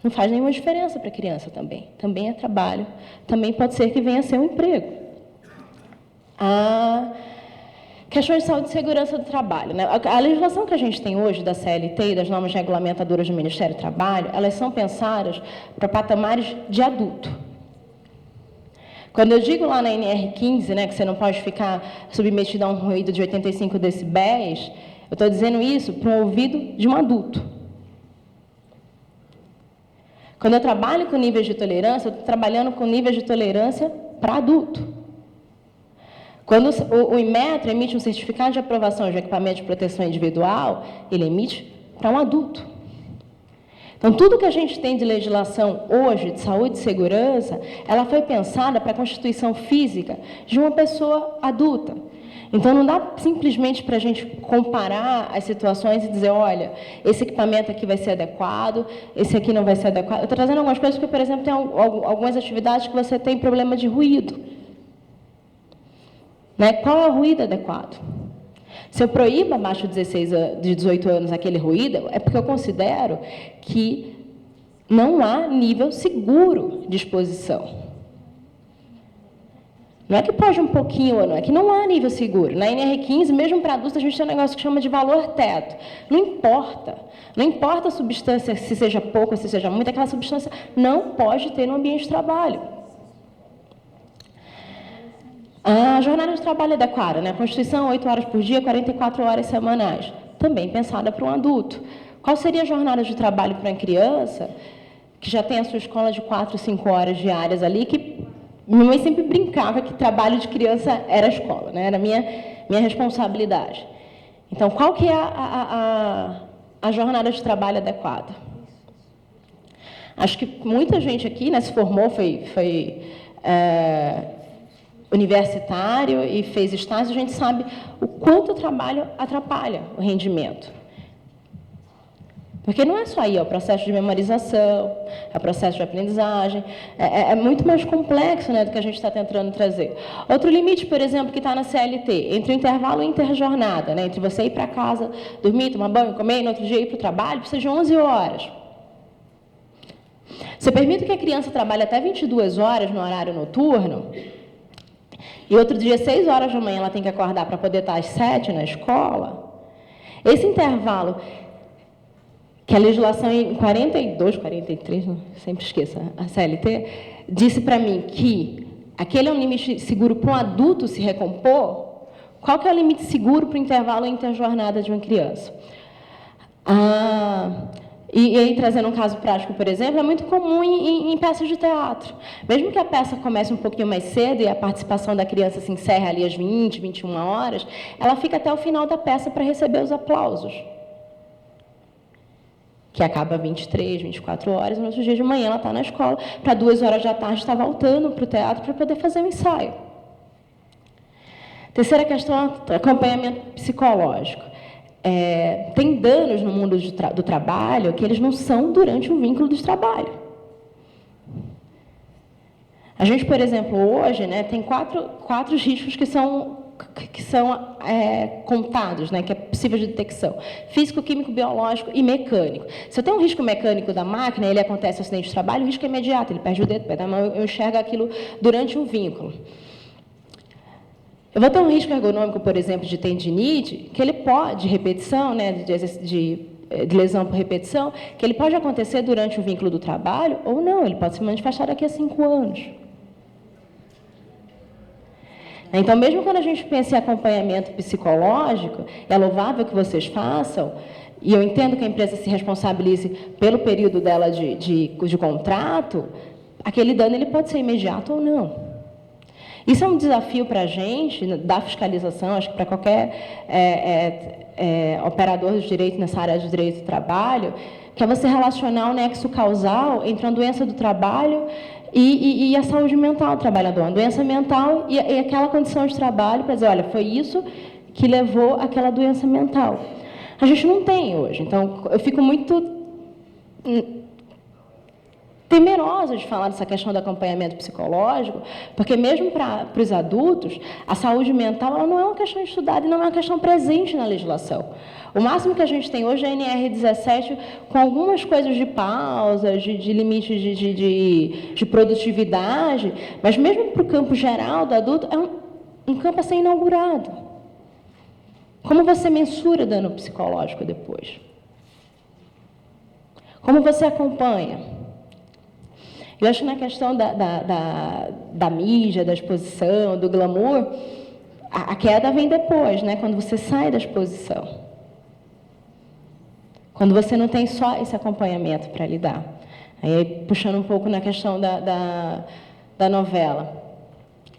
não faz nenhuma diferença para a criança também. Também é trabalho, também pode ser que venha a ser um emprego. Questões de saúde e segurança do trabalho. Né? A legislação que a gente tem hoje da CLT e das normas regulamentadoras do Ministério do Trabalho, elas são pensadas para patamares de adulto. Quando eu digo lá na NR15, né, que você não pode ficar submetido a um ruído de 85 decibéis, eu estou dizendo isso para um ouvido de um adulto. Quando eu trabalho com níveis de tolerância, eu estou trabalhando com níveis de tolerância para adulto. Quando o Inmetro emite um certificado de aprovação de equipamento de proteção individual, ele emite para um adulto. Então, tudo que a gente tem de legislação hoje, de saúde e segurança, ela foi pensada para a constituição física de uma pessoa adulta. Então, não dá simplesmente para a gente comparar as situações e dizer, olha, esse equipamento aqui vai ser adequado, esse aqui não vai ser adequado. Eu estou trazendo algumas coisas porque, por exemplo, tem algumas atividades que você tem problema de ruído. Né? Qual é o ruído adequado? Se eu proíbo abaixo de 18 anos aquele ruído, é porque eu considero que não há nível seguro de exposição. Não é que pode um pouquinho ou não, é que não há nível seguro. Na NR15, mesmo para adultos, a gente tem um negócio que chama de valor teto. Não importa. Não importa a substância, se seja pouco, se seja muito, aquela substância não pode ter no ambiente de trabalho. A jornada de trabalho adequada, né? A Constituição, 8 horas por dia, 44 horas semanais. Também pensada para um adulto. Qual seria a jornada de trabalho para uma criança que já tem a sua escola de 4, 5 horas diárias ali, que minha mãe sempre brincava que trabalho de criança era a escola, né? Era minha responsabilidade. Então, qual que é a jornada de trabalho adequada? Acho que muita gente aqui, né, se formou, foi universitário e fez estágio, a gente sabe o quanto o trabalho atrapalha o rendimento. Porque não é só aí, é o processo de memorização, é o processo de aprendizagem, é muito mais complexo, né, do que a gente está tentando trazer. Outro limite, por exemplo, que está na CLT, entre o intervalo e a interjornada, né, entre você ir para casa, dormir, tomar banho, comer, e no outro dia ir para o trabalho, precisa de 11 horas. Você permite que a criança trabalhe até 22 horas no horário noturno, e outro dia, 6 horas da manhã, ela tem que acordar para poder estar às 7 na escola. Esse intervalo que a legislação em 42, 43, sempre esqueço, a CLT, disse para mim que aquele é um limite seguro para um adulto se recompor. Qual que é o limite seguro para o intervalo entre a jornada de uma criança? E aí, trazendo um caso prático, por exemplo, é muito comum em peças de teatro. Mesmo que a peça comece um pouquinho mais cedo e a participação da criança se encerre ali às 20, 21 horas, ela fica até o final da peça para receber os aplausos, que acaba 23, 24 horas, no outro dia de manhã ela está na escola, para 2 horas da tarde está voltando para o teatro para poder fazer um ensaio. Terceira questão, acompanhamento psicológico. Tem danos no mundo do trabalho que eles não são durante o vínculo de trabalho. A gente, por exemplo, hoje, né, tem quatro riscos que são contados, né, que é possível de detecção: físico, químico, biológico e mecânico. Se eu tenho um risco mecânico da máquina, ele acontece no acidente de trabalho, o risco é imediato, ele perde o dedo, perde a mão, eu enxergo aquilo durante o vínculo. Eu vou ter um risco ergonômico, por exemplo, de tendinite, que ele pode, de repetição, né, de lesão por repetição, que ele pode acontecer durante o vínculo do trabalho ou não, ele pode se manifestar daqui a 5 anos. Então, mesmo quando a gente pensa em acompanhamento psicológico, é louvável que vocês façam, e eu entendo que a empresa se responsabilize pelo período dela de contrato, aquele dano ele pode ser imediato ou não. Isso é um desafio para a gente, da fiscalização, acho que para qualquer operador do direito nessa área de direito do trabalho, que é você relacionar o nexo causal entre a doença do trabalho e a saúde mental do trabalhador. A doença mental e aquela condição de trabalho, para dizer, olha, foi isso que levou àquela doença mental. A gente não tem hoje, então eu fico muito temerosa de falar dessa questão do acompanhamento psicológico, porque mesmo para os adultos, a saúde mental ela não é uma questão estudada e não é uma questão presente na legislação. O máximo que a gente tem hoje é a NR17, com algumas coisas de pausa, de limite de produtividade, mas mesmo para o campo geral do adulto, é um campo a ser inaugurado. Como você mensura dano psicológico depois? Como você acompanha? Eu acho que na questão da mídia, da exposição, do glamour, a queda vem depois, né? Quando você sai da exposição. Quando você não tem só esse acompanhamento para lidar. Aí, puxando um pouco na questão da novela.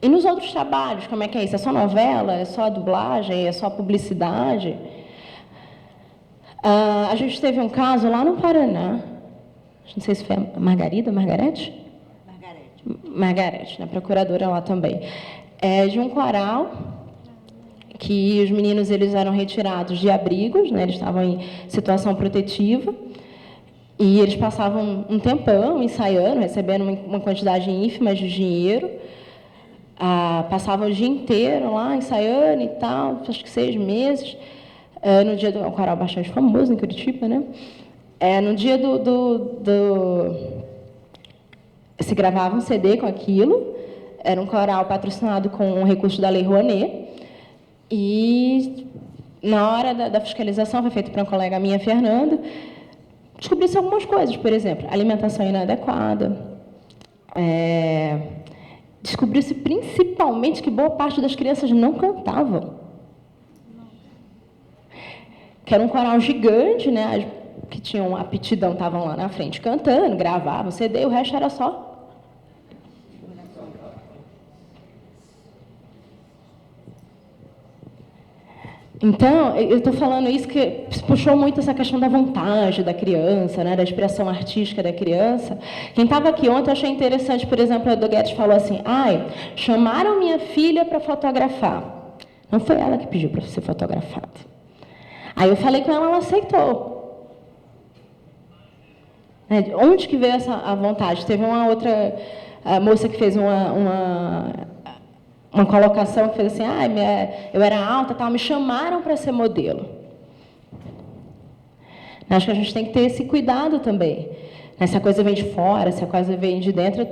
E nos outros trabalhos, como é que é isso? É só novela? É só dublagem? É só publicidade? A gente teve um caso lá no Paraná, não sei se foi a Margarete, né, procuradora lá também, de um coral que os meninos eles eram retirados de abrigos, né, eles estavam em situação protetiva, e eles passavam um tempão ensaiando, recebendo uma quantidade ínfima de dinheiro, passavam o dia inteiro lá ensaiando e tal, acho que 6 meses, no dia do um coral bastante famoso em Curitiba, né? No dia se gravava um CD com aquilo, era um coral patrocinado com um recurso da Lei Rouanet, e na hora da fiscalização, foi feito para uma colega minha, Fernanda, descobriu-se algumas coisas, por exemplo, alimentação inadequada, descobriu-se principalmente que boa parte das crianças não cantavam, que era um coral gigante, né? Que tinham aptidão, estavam lá na frente cantando, gravavam CD, o resto era só. Então, eu estou falando isso que puxou muito essa questão da vontade da criança, né, da expressão artística da criança. Quem estava aqui ontem, eu achei interessante, por exemplo, a Edu Guedes falou assim, chamaram minha filha para fotografar. Não foi ela que pediu para ser fotografada. Aí eu falei com ela aceitou. Onde que veio a vontade? Teve uma outra moça que fez uma colocação que fez assim, eu era alta, tal, me chamaram para ser modelo. Acho que a gente tem que ter esse cuidado também. Se a coisa vem de fora, se a coisa vem de dentro,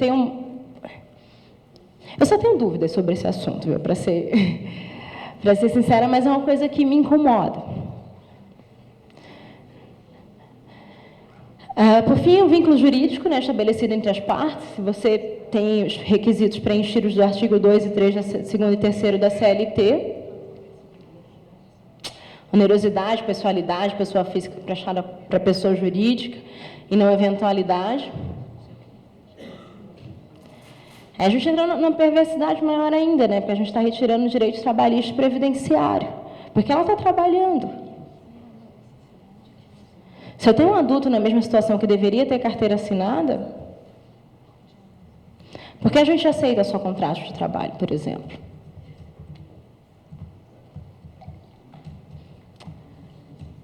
eu só tenho dúvidas sobre esse assunto, viu? Para ser sincera, mas é uma coisa que me incomoda. Por fim, o vínculo jurídico, né, estabelecido entre as partes. Se você tem os requisitos preenchidos do artigo 2 e 3, segundo e terceiro da CLT, onerosidade, pessoalidade, pessoa física prestada para pessoa jurídica e não eventualidade. A gente entra numa perversidade maior ainda, né? Porque a gente está retirando direitos trabalhistas e previdenciário, porque ela está trabalhando. Se eu tenho um adulto na mesma situação que deveria ter carteira assinada, por que a gente aceita só contrato de trabalho, por exemplo?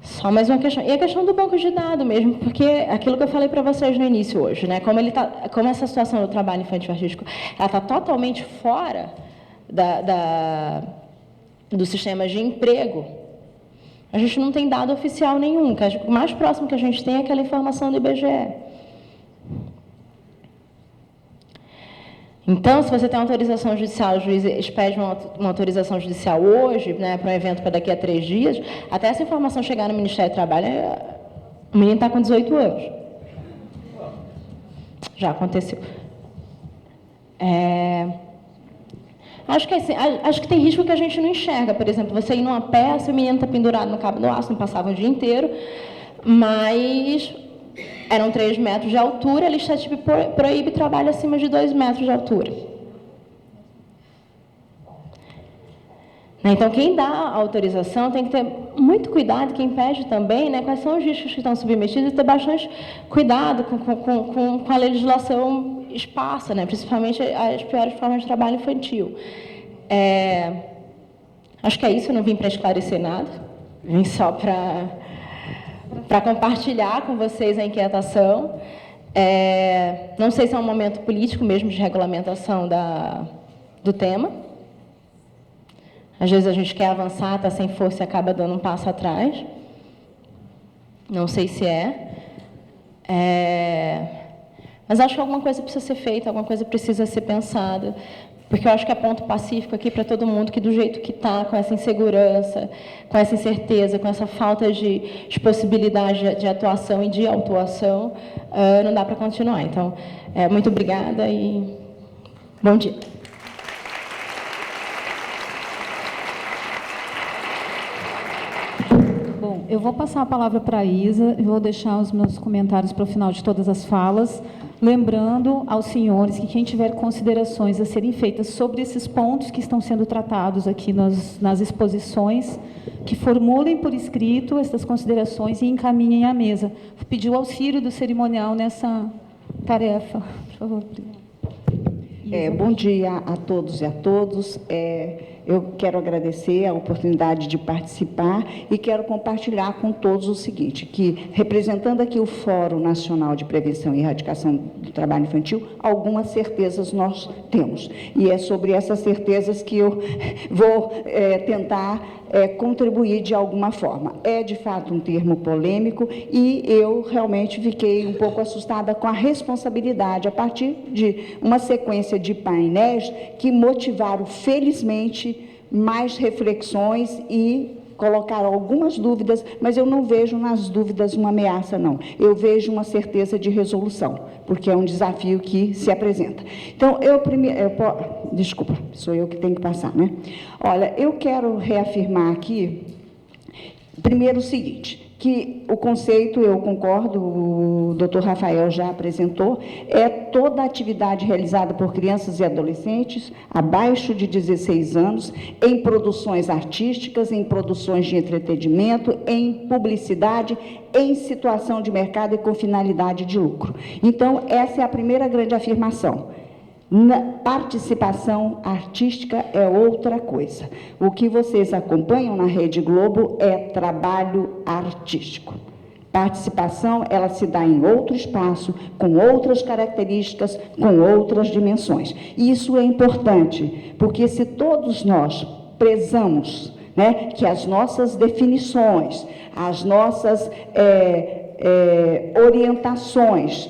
Só mais uma questão. E a questão do banco de dados mesmo, porque aquilo que eu falei para vocês no início hoje, né? Como essa situação do trabalho infantil artístico, ela está totalmente fora do sistema de emprego. A gente não tem dado oficial nenhum. O mais próximo que a gente tem é aquela informação do IBGE. Então, se você tem uma autorização judicial, o juiz expede uma autorização judicial hoje, né, para um evento para daqui a 3 dias, até essa informação chegar no Ministério do Trabalho, o menino está com 18 anos. Já aconteceu. Acho que tem risco que a gente não enxerga. Por exemplo, você ir numa peça, o menino está pendurado no cabo do aço, não passava o dia inteiro, mas eram 3 metros de altura, a lista tipo proíbe trabalho acima de 2 metros de altura. Então, quem dá a autorização tem que ter muito cuidado, quem pede também, né, quais são os riscos que estão submetidos, e ter bastante cuidado com a legislação esparsa, né, principalmente as piores formas de trabalho infantil. Acho que é isso, eu não vim para esclarecer nada, vim só para compartilhar com vocês a inquietação. Não sei se é um momento político mesmo de regulamentação do tema. Às vezes a gente quer avançar, está sem força e acaba dando um passo atrás. Não sei se mas acho que alguma coisa precisa ser feita, alguma coisa precisa ser pensada, porque eu acho que é ponto pacífico aqui para todo mundo que do jeito que está, com essa insegurança, com essa incerteza, com essa falta de possibilidade de atuação e de autuação, não dá para continuar. Então, muito obrigada e bom dia. Bom, eu vou passar a palavra para a Isa e vou deixar os meus comentários para o final de todas as falas, lembrando aos senhores que quem tiver considerações a serem feitas sobre esses pontos que estão sendo tratados aqui nas exposições, que formulem por escrito essas considerações e encaminhem à mesa. Vou pedir o auxílio do cerimonial nessa tarefa. Por favor. Bom dia a todos e a todos. Eu quero agradecer a oportunidade de participar e quero compartilhar com todos o seguinte, que, representando aqui o Fórum Nacional de Prevenção e Erradicação do Trabalho Infantil, algumas certezas nós temos. E é sobre essas certezas que eu vou tentar contribuir de alguma forma. É, de fato, um termo polêmico e eu realmente fiquei um pouco assustada com a responsabilidade a partir de uma sequência de painéis que motivaram, felizmente, mais reflexões e colocaram algumas dúvidas, mas eu não vejo nas dúvidas uma ameaça, não. Eu vejo uma certeza de resolução, porque é um desafio que se apresenta. Então, desculpa, sou eu que tenho que passar, né? Olha, eu quero reafirmar aqui, primeiro o seguinte, que o conceito, eu concordo, o doutor Rafael já apresentou, é toda atividade realizada por crianças e adolescentes abaixo de 16 anos, em produções artísticas, em produções de entretenimento, em publicidade, em situação de mercado e com finalidade de lucro. Então, essa é a primeira grande afirmação. Participação artística é outra coisa. O que vocês acompanham na Rede Globo é trabalho artístico. Participação, ela se dá em outro espaço, com outras características, com outras dimensões. E isso é importante, porque se todos nós prezamos, né, que as nossas definições, as nossas orientações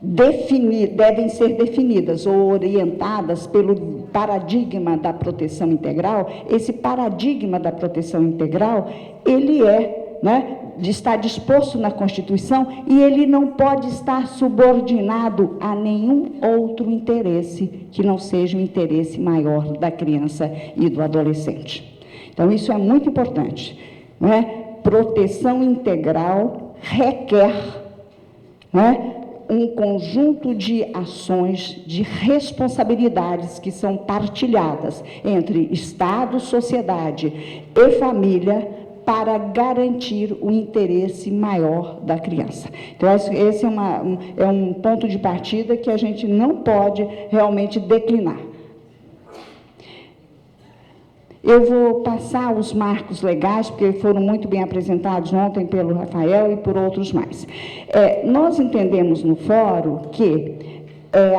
devem ser definidas ou orientadas pelo paradigma da proteção integral. Esse paradigma da proteção integral, ele é, né, está disposto na Constituição, e ele não pode estar subordinado a nenhum outro interesse que não seja o interesse maior da criança e do adolescente. Então, isso é muito importante, não é? Proteção integral requer, não é, um conjunto de ações, de responsabilidades que são partilhadas entre Estado, sociedade e família para garantir o interesse maior da criança. Então, esse é um ponto de partida que a gente não pode realmente declinar. Eu vou passar os marcos legais, porque foram muito bem apresentados ontem pelo Rafael e por outros mais. Nós entendemos no fórum que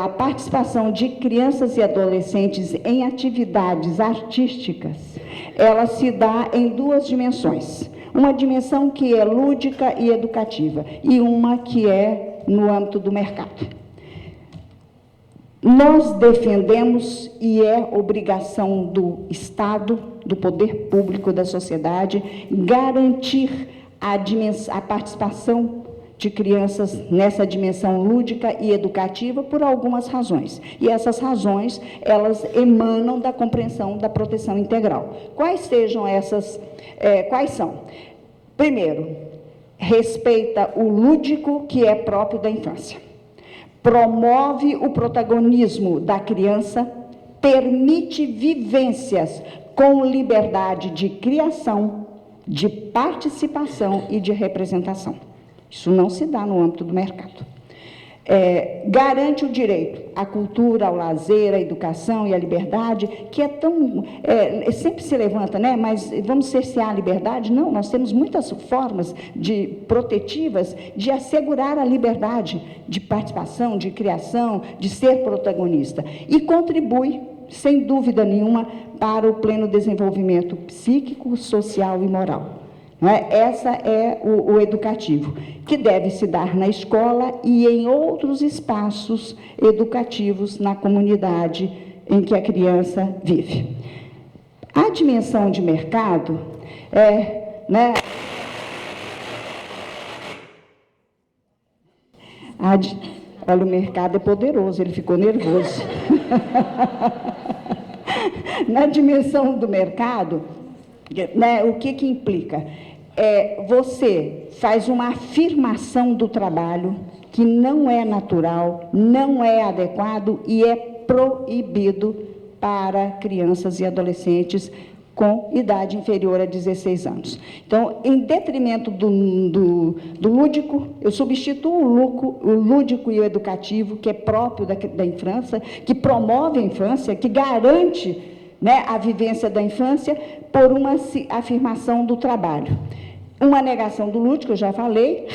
a participação de crianças e adolescentes em atividades artísticas, ela se dá em duas dimensões. Uma dimensão que é lúdica e educativa, e uma que é no âmbito do mercado. Nós defendemos, e é obrigação do Estado, do poder público, da sociedade, garantir a participação de crianças nessa dimensão lúdica e educativa por algumas razões. E essas razões, elas emanam da compreensão da proteção integral. Quais sejam essas? Quais são? Primeiro, respeita o lúdico que é próprio da infância. Promove o protagonismo da criança, permite vivências com liberdade de criação, de participação e de representação. Isso não se dá no âmbito do mercado. Garante o direito à cultura, ao lazer, à educação e à liberdade, que é tão... sempre se levanta, né? Mas vamos cercear a liberdade? Não, nós temos muitas formas protetivas de assegurar a liberdade de participação, de criação, de ser protagonista. E contribui, sem dúvida nenhuma, para o pleno desenvolvimento psíquico, social e moral. Não é? Essa é o educativo, que deve se dar na escola e em outros espaços educativos na comunidade em que a criança vive. A dimensão de mercado né? Olha, o mercado é poderoso, ele ficou nervoso. Na dimensão do mercado, né, o que implica? Você faz uma afirmação do trabalho que não é natural, não é adequado e é proibido para crianças e adolescentes com idade inferior a 16 anos. Então, em detrimento do lúdico, eu substituo o lúdico e o educativo, que é próprio da infância, que promove a infância, que garante, né, a vivência da infância, por uma afirmação do trabalho. Uma negação do lúdico, eu já falei,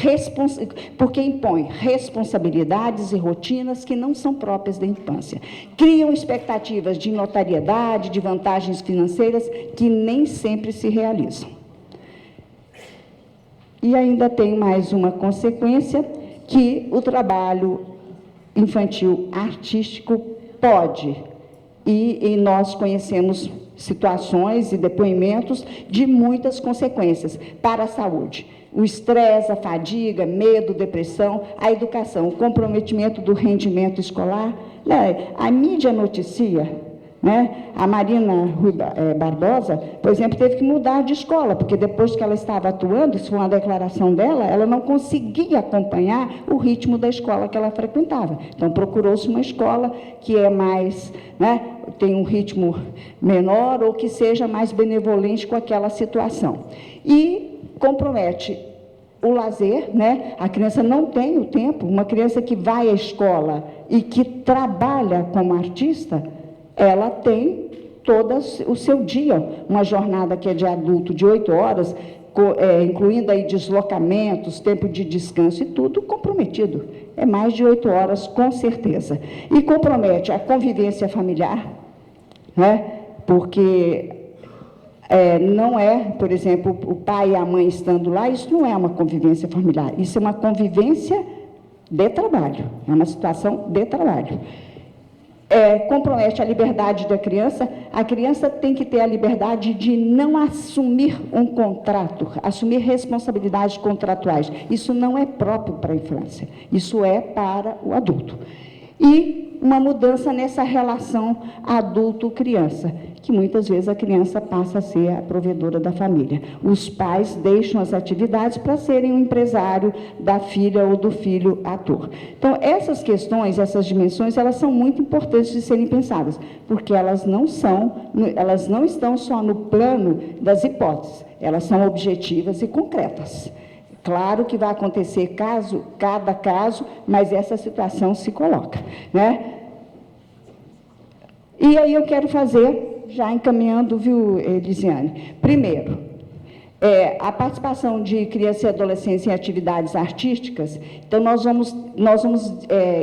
porque impõe responsabilidades e rotinas que não são próprias da infância. Criam expectativas de notariedade, de vantagens financeiras que nem sempre se realizam. E ainda tem mais uma consequência, que o trabalho infantil artístico pode, e nós conhecemos situações e depoimentos de muitas consequências para a saúde. O estresse, a fadiga, medo, depressão, a educação, o comprometimento do rendimento escolar. A mídia noticia, né? A Marina Rui Barbosa, por exemplo, teve que mudar de escola, porque depois que ela estava atuando, isso foi uma declaração dela, ela não conseguia acompanhar o ritmo da escola que ela frequentava. Então, procurou-se uma escola que é mais, né, tem um ritmo menor ou que seja mais benevolente com aquela situação. E compromete o lazer, né? A criança não tem o tempo, uma criança que vai à escola e que trabalha como artista, ela tem todo o seu dia, uma jornada que é de adulto de 8 horas, incluindo aí deslocamentos, tempo de descanso e tudo comprometido. É mais de 8 horas, com certeza. E compromete a convivência familiar, né? Porque não é, por exemplo, o pai e a mãe estando lá, isso não é uma convivência familiar, isso é uma convivência de trabalho, é uma situação de trabalho. compromete a liberdade da criança, a criança tem que ter a liberdade de não assumir um contrato, assumir responsabilidades contratuais. Isso não é próprio para a infância, isso é para o adulto. E uma mudança nessa relação adulto-criança, que muitas vezes a criança passa a ser a provedora da família. Os pais deixam as atividades para serem o empresário da filha ou do filho ator. Então, essas questões, essas dimensões, elas são muito importantes de serem pensadas, porque elas não estão só no plano das hipóteses, elas são objetivas e concretas. Claro que vai acontecer cada caso, mas essa situação se coloca, né? E aí eu quero fazer, já encaminhando, viu, Elisiane? Primeiro, a participação de crianças e adolescentes em atividades artísticas, então nós vamos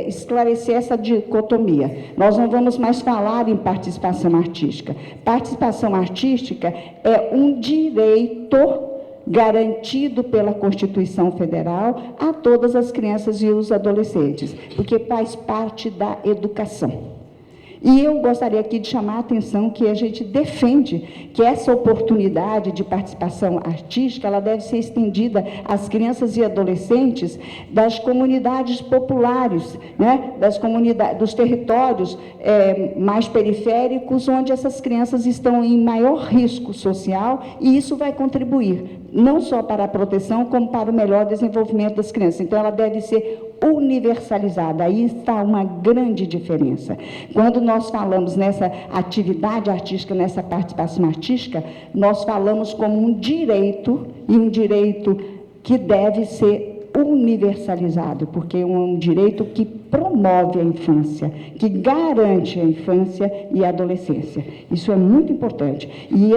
esclarecer essa dicotomia. Nós não vamos mais falar em participação artística. Participação artística é um direito garantido pela Constituição Federal a todas as crianças e os adolescentes, porque faz parte da educação. E eu gostaria aqui de chamar a atenção que a gente defende que essa oportunidade de participação artística, ela deve ser estendida às crianças e adolescentes das comunidades populares, né? Dos territórios mais periféricos, onde essas crianças estão em maior risco social, e isso vai contribuir não só para a proteção, como para o melhor desenvolvimento das crianças. Então, ela deve ser universalizada. Aí está uma grande diferença. Quando nós falamos nessa atividade artística, nessa participação artística, nós falamos como um direito, e um direito que deve ser universalizado, porque é um direito que promove a infância, que garante a infância e a adolescência. Isso é muito importante. E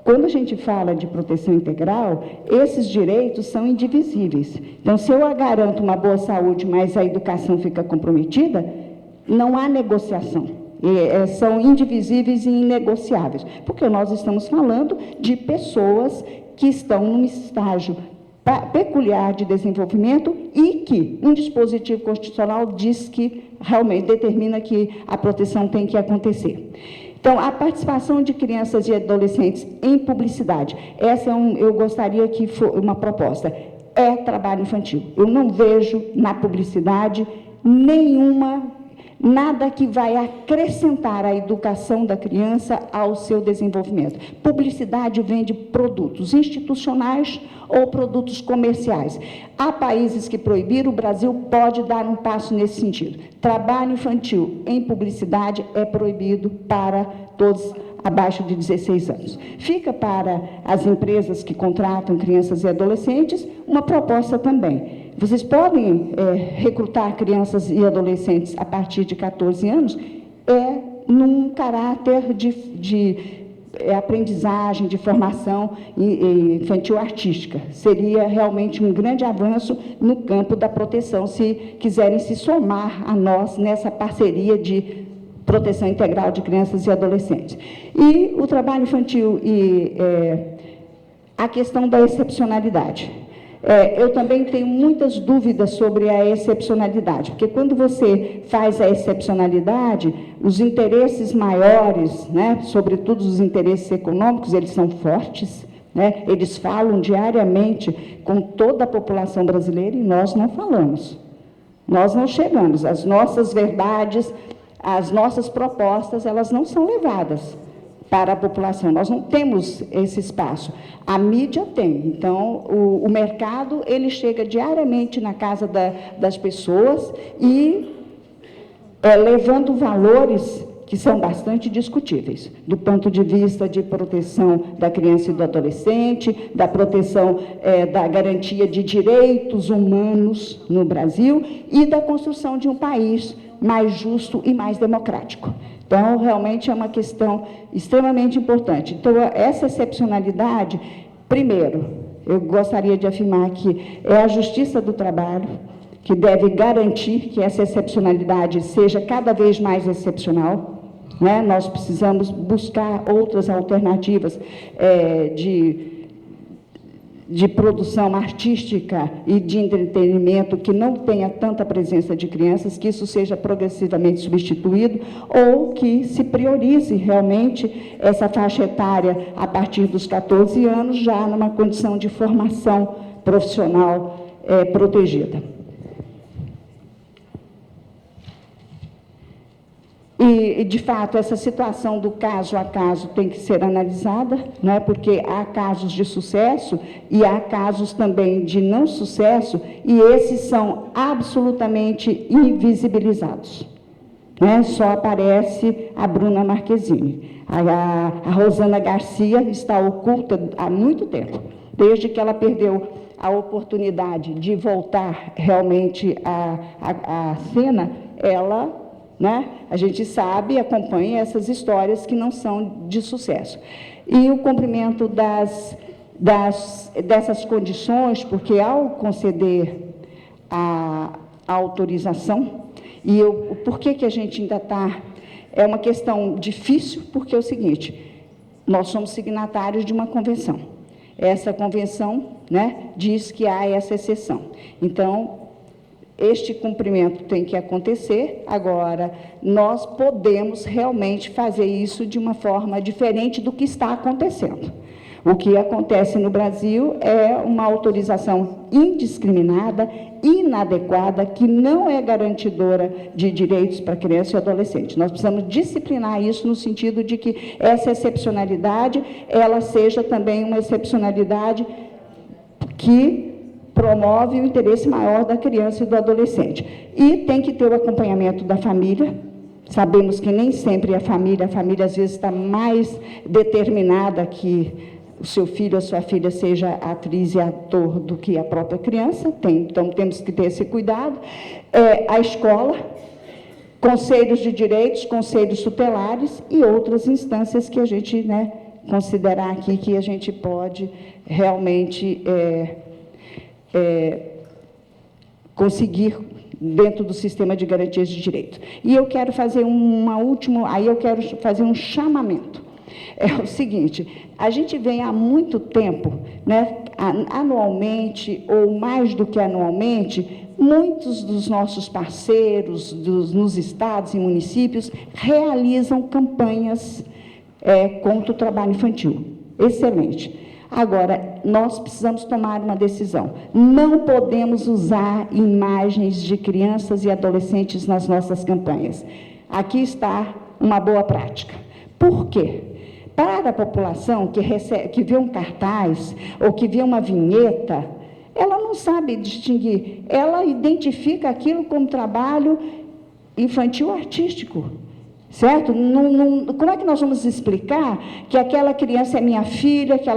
quando a gente fala de proteção integral, esses direitos são indivisíveis. Então, se eu garanto uma boa saúde, mas a educação fica comprometida, não há negociação. São indivisíveis e inegociáveis, porque nós estamos falando de pessoas que estão num estágio peculiar de desenvolvimento e que um dispositivo constitucional diz que realmente determina que a proteção tem que acontecer. Então, a participação de crianças e adolescentes em publicidade, eu gostaria que fosse uma proposta, é trabalho infantil. Eu não vejo na publicidade nada que vai acrescentar a educação da criança ao seu desenvolvimento. Publicidade vende produtos institucionais ou produtos comerciais. Há países que proibiram, o Brasil pode dar um passo nesse sentido. Trabalho infantil em publicidade é proibido para todos abaixo de 16 anos. Fica para as empresas que contratam crianças e adolescentes uma proposta também. Vocês podem recrutar crianças e adolescentes a partir de 14 anos, num caráter de aprendizagem, de formação infantil artística. Seria realmente um grande avanço no campo da proteção, se quiserem se somar a nós nessa parceria de proteção integral de crianças e adolescentes. E o trabalho infantil e a questão da excepcionalidade. Eu também tenho muitas dúvidas sobre a excepcionalidade, porque quando você faz a excepcionalidade, os interesses maiores, né, sobretudo os interesses econômicos, eles são fortes, né, eles falam diariamente com toda a população brasileira e nós não falamos. Nós não chegamos, as nossas verdades, as nossas propostas, elas não são levadas para a população. Nós não temos esse espaço. A mídia tem. Então, o mercado, ele chega diariamente na casa das pessoas e levando valores que são bastante discutíveis, do ponto de vista de proteção da criança e do adolescente, da proteção da garantia de direitos humanos no Brasil e da construção de um país mais justo e mais democrático. Então, realmente é uma questão extremamente importante. Então, essa excepcionalidade, primeiro, eu gostaria de afirmar que é a Justiça do Trabalho que deve garantir que essa excepcionalidade seja cada vez mais excepcional, né? Nós precisamos buscar outras alternativas de produção artística e de entretenimento que não tenha tanta presença de crianças, que isso seja progressivamente substituído, ou que se priorize realmente essa faixa etária a partir dos 14 anos, já numa condição de formação profissional protegida. E, de fato, essa situação do caso a caso tem que ser analisada, né, porque há casos de sucesso e há casos também de não sucesso, e esses são absolutamente invisibilizados. Né? Só aparece a Bruna Marquezine. A Rosana Garcia está oculta há muito tempo, desde que ela perdeu a oportunidade de voltar realmente à cena, ela... Né? A gente sabe, acompanha essas histórias que não são de sucesso. E o cumprimento dessas condições, porque ao conceder a autorização, por que a gente ainda está... É uma questão difícil, porque é o seguinte, nós somos signatários de uma convenção. Essa convenção, né, diz que há essa exceção. Então, este cumprimento tem que acontecer. Agora, nós podemos realmente fazer isso de uma forma diferente do que está acontecendo. O que acontece no Brasil é uma autorização indiscriminada, inadequada, que não é garantidora de direitos para criança e adolescente. Nós precisamos disciplinar isso no sentido de que essa excepcionalidade, ela seja também uma excepcionalidade que promove o interesse maior da criança e do adolescente. E tem que ter o acompanhamento da família. Sabemos que nem sempre a família às vezes está mais determinada que o seu filho ou a sua filha seja atriz e ator do que a própria criança. Então, temos que ter esse cuidado. A escola, conselhos de direitos, conselhos tutelares e outras instâncias que a gente, né, considerar aqui que a gente pode realmente... conseguir dentro do sistema de garantias de direito. E eu quero fazer um chamamento. É o seguinte, a gente vem há muito tempo, né, anualmente, ou mais do que anualmente, muitos dos nossos parceiros nos estados e municípios realizam campanhas contra o trabalho infantil. Excelente. Agora, nós precisamos tomar uma decisão. Não podemos usar imagens de crianças e adolescentes nas nossas campanhas. Aqui está uma boa prática. Por quê? Para a população que vê um cartaz ou que vê uma vinheta, ela não sabe distinguir. Ela identifica aquilo como trabalho infantil artístico. Certo? Como é que nós vamos explicar que aquela criança é minha filha, que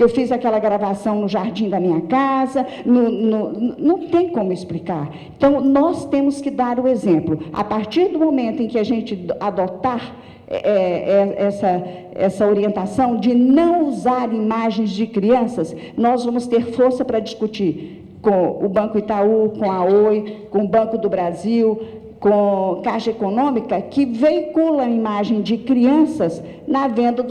eu fiz aquela gravação no jardim da minha casa? Não tem como explicar. Então, nós temos que dar o exemplo. A partir do momento em que a gente adotar essa orientação de não usar imagens de crianças, nós vamos ter força para discutir com o Banco Itaú, com a Oi, com o Banco do Brasil, com Caixa Econômica, que veicula a imagem de crianças na venda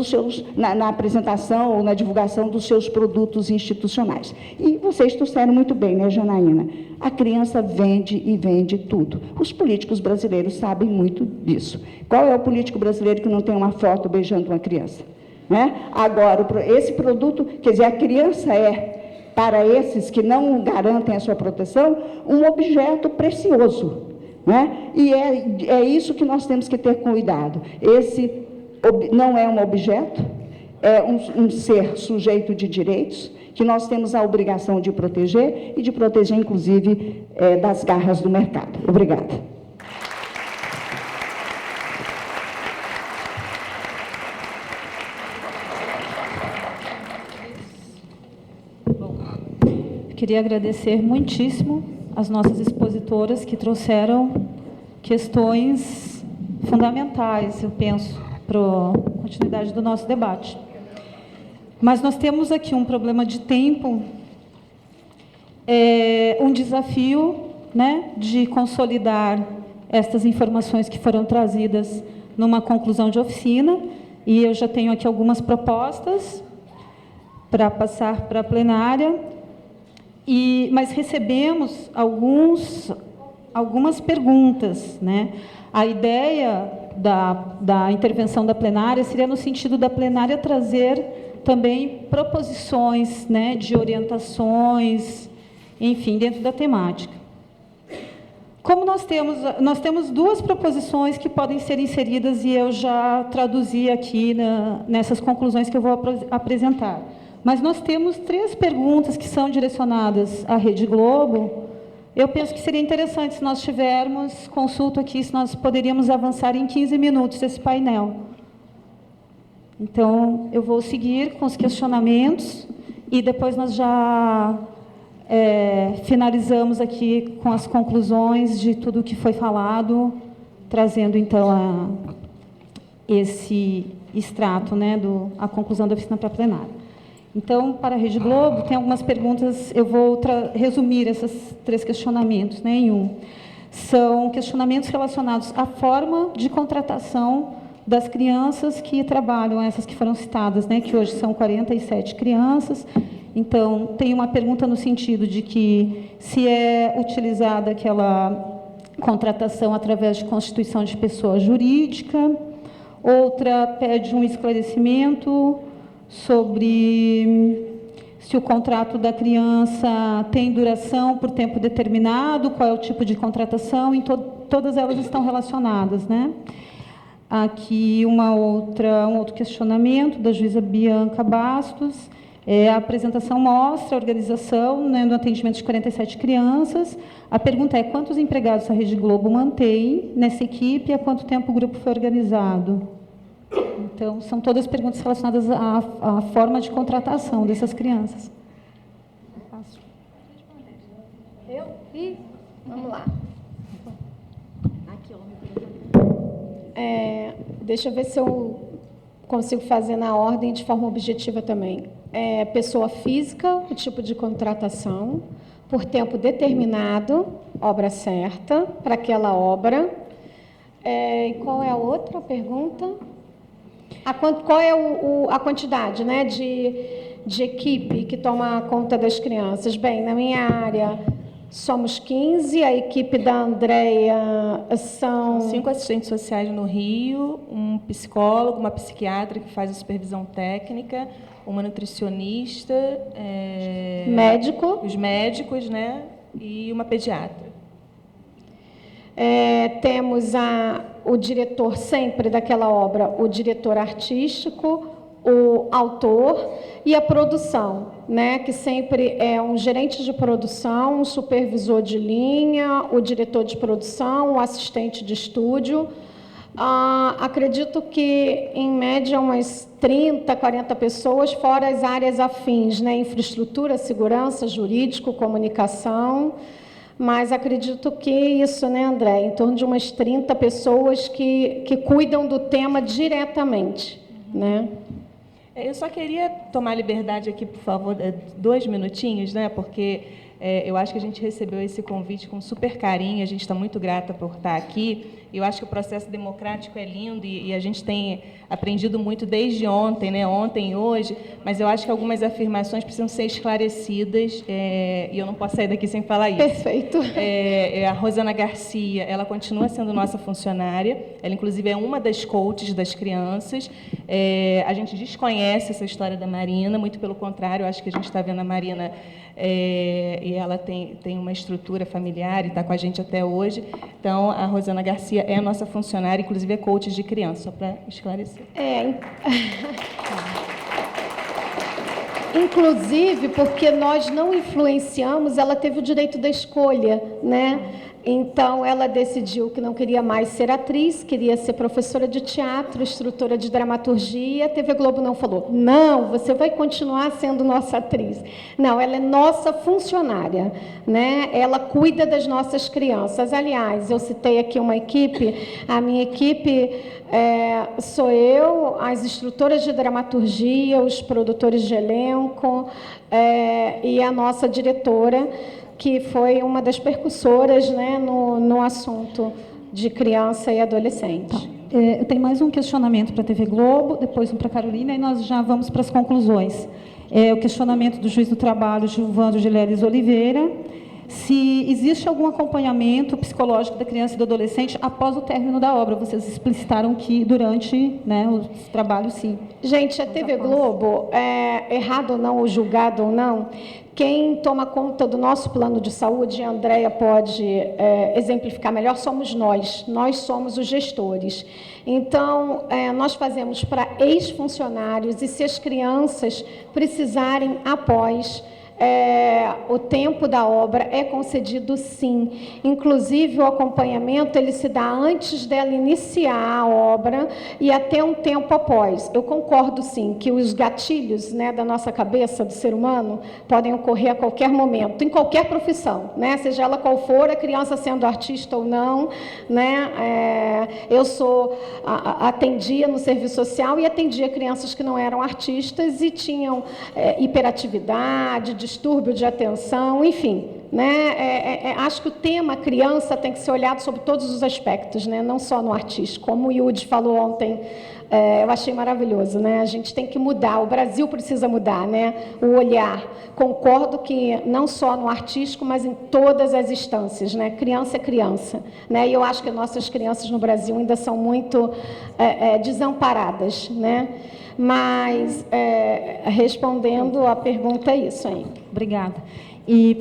na apresentação ou na divulgação dos seus produtos institucionais. E vocês trouxeram muito bem, né, Janaína? A criança vende e vende tudo. Os políticos brasileiros sabem muito disso. Qual é o político brasileiro que não tem uma foto beijando uma criança? Né? Agora, esse produto, quer dizer, a criança para esses que não garantem a sua proteção, um objeto precioso. Né? E é isso que nós temos que ter cuidado. Esse não é um objeto, é um ser sujeito de direitos, que nós temos a obrigação de proteger e de proteger, inclusive, das garras do mercado. Obrigada. Queria agradecer muitíssimo as nossas expositoras que trouxeram questões fundamentais, eu penso, para a continuidade do nosso debate. Mas nós temos aqui um problema de tempo, um desafio, né, de consolidar estas informações que foram trazidas numa conclusão de oficina, e eu já tenho aqui algumas propostas para passar para a plenária, mas recebemos algumas perguntas, né? A ideia da intervenção da plenária seria no sentido da plenária trazer também proposições, né, de orientações, enfim, dentro da temática. Como nós temos duas proposições que podem ser inseridas e eu já traduzi aqui nessas conclusões que eu vou apresentar. Mas nós temos 3 perguntas que são direcionadas à Rede Globo. Eu penso que seria interessante, se nós tivermos consulta aqui, se nós poderíamos avançar em 15 minutos esse painel. Então, eu vou seguir com os questionamentos e depois nós já finalizamos aqui com as conclusões de tudo o que foi falado, trazendo, então, esse extrato, né, a conclusão da oficina para a plenária. Então, para a Rede Globo, tem algumas perguntas, eu vou resumir esses 3 questionamentos, né, em um. São questionamentos relacionados à forma de contratação das crianças que trabalham, essas que foram citadas, né, que hoje são 47 crianças. Então, tem uma pergunta no sentido de que se é utilizada aquela contratação através de constituição de pessoa jurídica. Outra pede um esclarecimento sobre se o contrato da criança tem duração por tempo determinado, qual é o tipo de contratação, todas elas estão relacionadas, né? Aqui um outro questionamento da juíza Bianca Bastos. A apresentação mostra a organização, né, do atendimento de 47 crianças. A pergunta é: quantos empregados a Rede Globo mantém nessa equipe e há quanto tempo o grupo foi organizado? Então, são todas perguntas relacionadas à forma de contratação dessas crianças. Vamos lá. Deixa eu ver se eu consigo fazer na ordem de forma objetiva também. Pessoa física, o tipo de contratação, por tempo determinado, obra certa, para aquela obra. E qual é a outra pergunta? Qual é a quantidade, né, de equipe que toma conta das crianças? Bem, na minha área somos 15, a equipe da Andréia são... 5 assistentes sociais no Rio, um psicólogo, uma psiquiatra que faz a supervisão técnica, uma nutricionista... médico. Os médicos, né, e uma pediatra. Temos o diretor sempre daquela obra, o diretor artístico, o autor e a produção, né, que sempre é um gerente de produção, um supervisor de linha, o diretor de produção, o assistente de estúdio. Acredito que, em média, umas 30, 40 pessoas, fora as áreas afins, né, infraestrutura, segurança, jurídico, comunicação. Mas acredito que isso, né, André, em torno de umas 30 pessoas que cuidam do tema diretamente, né? Eu só queria tomar liberdade aqui, por favor, 2 minutinhos, né? Porque eu acho que a gente recebeu esse convite com super carinho, a gente está muito grata por estar aqui. Eu acho que o processo democrático é lindo e a gente tem aprendido muito desde ontem, né? Ontem e hoje, mas eu acho que algumas afirmações precisam ser esclarecidas e eu não posso sair daqui sem falar isso. Perfeito. A Rosana Garcia, ela continua sendo nossa funcionária, ela inclusive é uma das coaches das crianças. A gente desconhece essa história da Marina, muito pelo contrário, eu acho que a gente está vendo a Marina e ela tem uma estrutura familiar e está com a gente até hoje. Então, a Rosana Garcia é a nossa funcionária, inclusive é coach de criança, só para esclarecer. Inclusive, porque nós não influenciamos, ela teve o direito da escolha, né? Então, ela decidiu que não queria mais ser atriz, queria ser professora de teatro, instrutora de dramaturgia. A TV Globo não falou: não, você vai continuar sendo nossa atriz. Não, ela é nossa funcionária, né? Ela cuida das nossas crianças. Aliás, eu citei aqui uma equipe, a minha equipe sou eu, as instrutoras de dramaturgia, os produtores de elenco e a nossa diretora, que foi uma das percussoras, né, no assunto de criança e adolescente. Eu tenho mais um questionamento para a TV Globo, depois um para a Carolina, e nós já vamos para as conclusões. o questionamento do juiz do trabalho, Gilvando Gileres Oliveira, se existe algum acompanhamento psicológico da criança e do adolescente após o término da obra. Vocês explicitaram que durante, né, os trabalhos, sim. Gente, a TV Globo, errado ou não, ou julgado ou não, quem toma conta do nosso plano de saúde, a Andréia pode exemplificar melhor, somos nós. Nós somos os gestores. Então, nós fazemos para ex-funcionários, e se as crianças precisarem após o tempo da obra é concedido, sim. Inclusive, o acompanhamento ele se dá antes dela iniciar a obra e até um tempo após. Eu concordo, sim, que os gatilhos, né, da nossa cabeça, do ser humano, podem ocorrer a qualquer momento, em qualquer profissão, né, seja ela qual for, a criança sendo artista ou não, né. Eu atendia no serviço social e atendia crianças que não eram artistas e tinham hiperatividade, distúrbio de atenção, enfim, né? Acho que o tema criança tem que ser olhado sobre todos os aspectos, né? Não só no artístico, como o Yudi falou ontem, eu achei maravilhoso, né? A gente tem que mudar, o Brasil precisa mudar, né? O olhar. Concordo que não só no artístico, mas em todas as instâncias, né? Criança é criança, né? E eu acho que nossas crianças no Brasil ainda são muito desamparadas, né? Mas, respondendo a pergunta, é isso aí. Obrigada. E,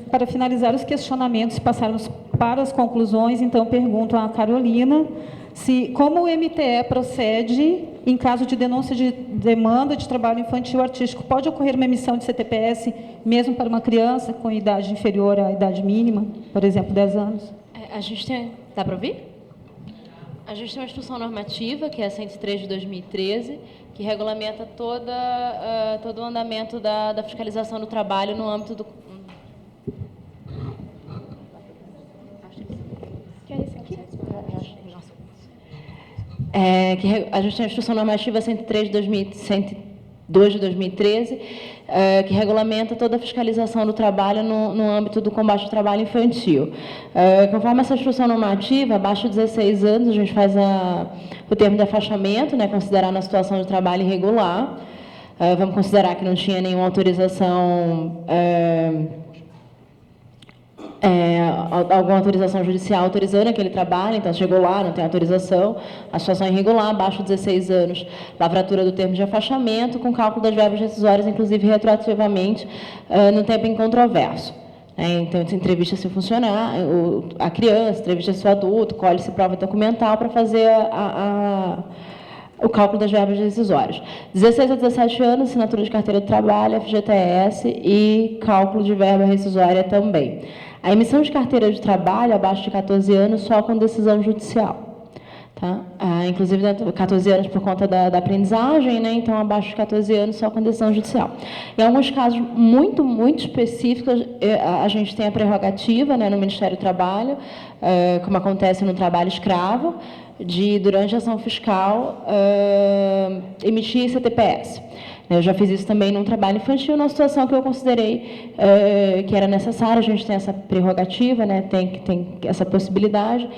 para finalizar os questionamentos, passarmos para as conclusões, então, pergunto à Carolina se, como o MTE procede em caso de denúncia de demanda de trabalho infantil artístico, pode ocorrer uma emissão de CTPS mesmo para uma criança com idade inferior à idade mínima, por exemplo, 10 anos? A gente tem... Dá para ouvir? A gente tem uma instrução normativa, que é a 103 de 2013, que regulamenta todo o andamento da fiscalização do trabalho no âmbito do... A gente tem a instrução normativa 102 de 2013, que regulamenta toda a fiscalização do trabalho no âmbito do combate ao trabalho infantil. Conforme essa instrução normativa, abaixo de 16 anos, a gente faz o termo de afastamento, né, considerando a situação de trabalho irregular. Vamos considerar que não tinha nenhuma autorização, alguma autorização judicial autorizando aquele trabalho, então chegou lá, não tem autorização, a situação é irregular, abaixo de 16 anos, lavratura do termo de afastamento, com cálculo das verbas rescisórias, inclusive retroativamente, no tempo incontroverso. Então, entrevista-se o funcionário, a criança, entrevista-se o adulto, colhe-se prova documental para fazer o cálculo das verbas rescisórias. 16 a 17 anos, assinatura de carteira de trabalho, FGTS e cálculo de verba rescisória também. A emissão de carteira de trabalho abaixo de 14 anos só com decisão judicial. Tá? Inclusive, 14 anos por conta da aprendizagem, né? Então, abaixo de 14 anos só com decisão judicial. Em alguns casos muito, muito específicos, a gente tem a prerrogativa, né, no Ministério do Trabalho, como acontece no trabalho escravo, de, durante a ação fiscal, emitir CTPS. Eu já fiz isso também num trabalho infantil, numa situação que eu considerei que era necessária. A gente tem essa prerrogativa, né, tem essa possibilidade.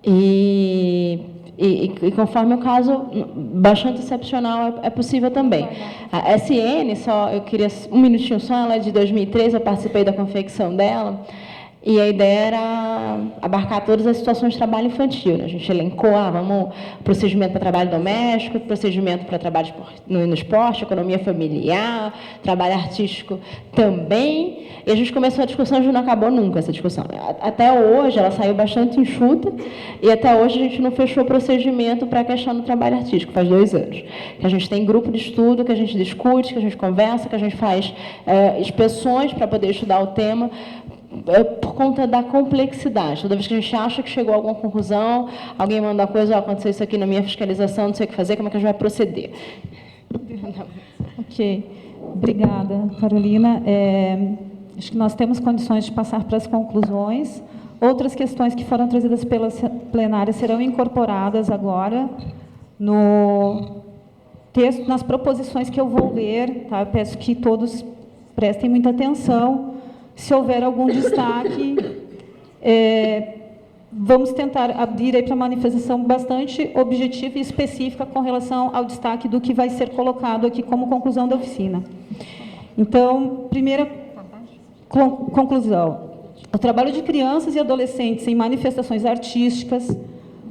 E conforme o caso, bastante excepcional, é possível também. A SN, eu queria um minutinho só, ela é de 2013, eu participei da confecção dela. E a ideia era abarcar todas as situações de trabalho infantil, né? A gente elencou, procedimento para trabalho doméstico, procedimento para trabalho no esporte, economia familiar, trabalho artístico também. E a gente começou a discussão, a gente não acabou nunca essa discussão. Até hoje, ela saiu bastante enxuta, e até hoje a gente não fechou o procedimento para a questão do trabalho artístico, faz 2 anos. Que a gente tem grupo de estudo, que a gente discute, que a gente conversa, que a gente faz inspeções para poder estudar o tema, por conta da complexidade. Toda vez que a gente acha que chegou a alguma conclusão, alguém manda uma coisa, aconteceu isso aqui na minha fiscalização, não sei o que fazer, como é que a gente vai proceder? Ok. Obrigada, Carolina. Acho que nós temos condições de passar para as conclusões. Outras questões que foram trazidas pela plenária serão incorporadas agora no texto, nas proposições que eu vou ler. Tá? Eu peço que todos prestem muita atenção. Se houver algum destaque, vamos tentar abrir aí para uma manifestação bastante objetiva e específica com relação ao destaque do que vai ser colocado aqui como conclusão da oficina. Então, primeira conclusão. O trabalho de crianças e adolescentes em manifestações artísticas,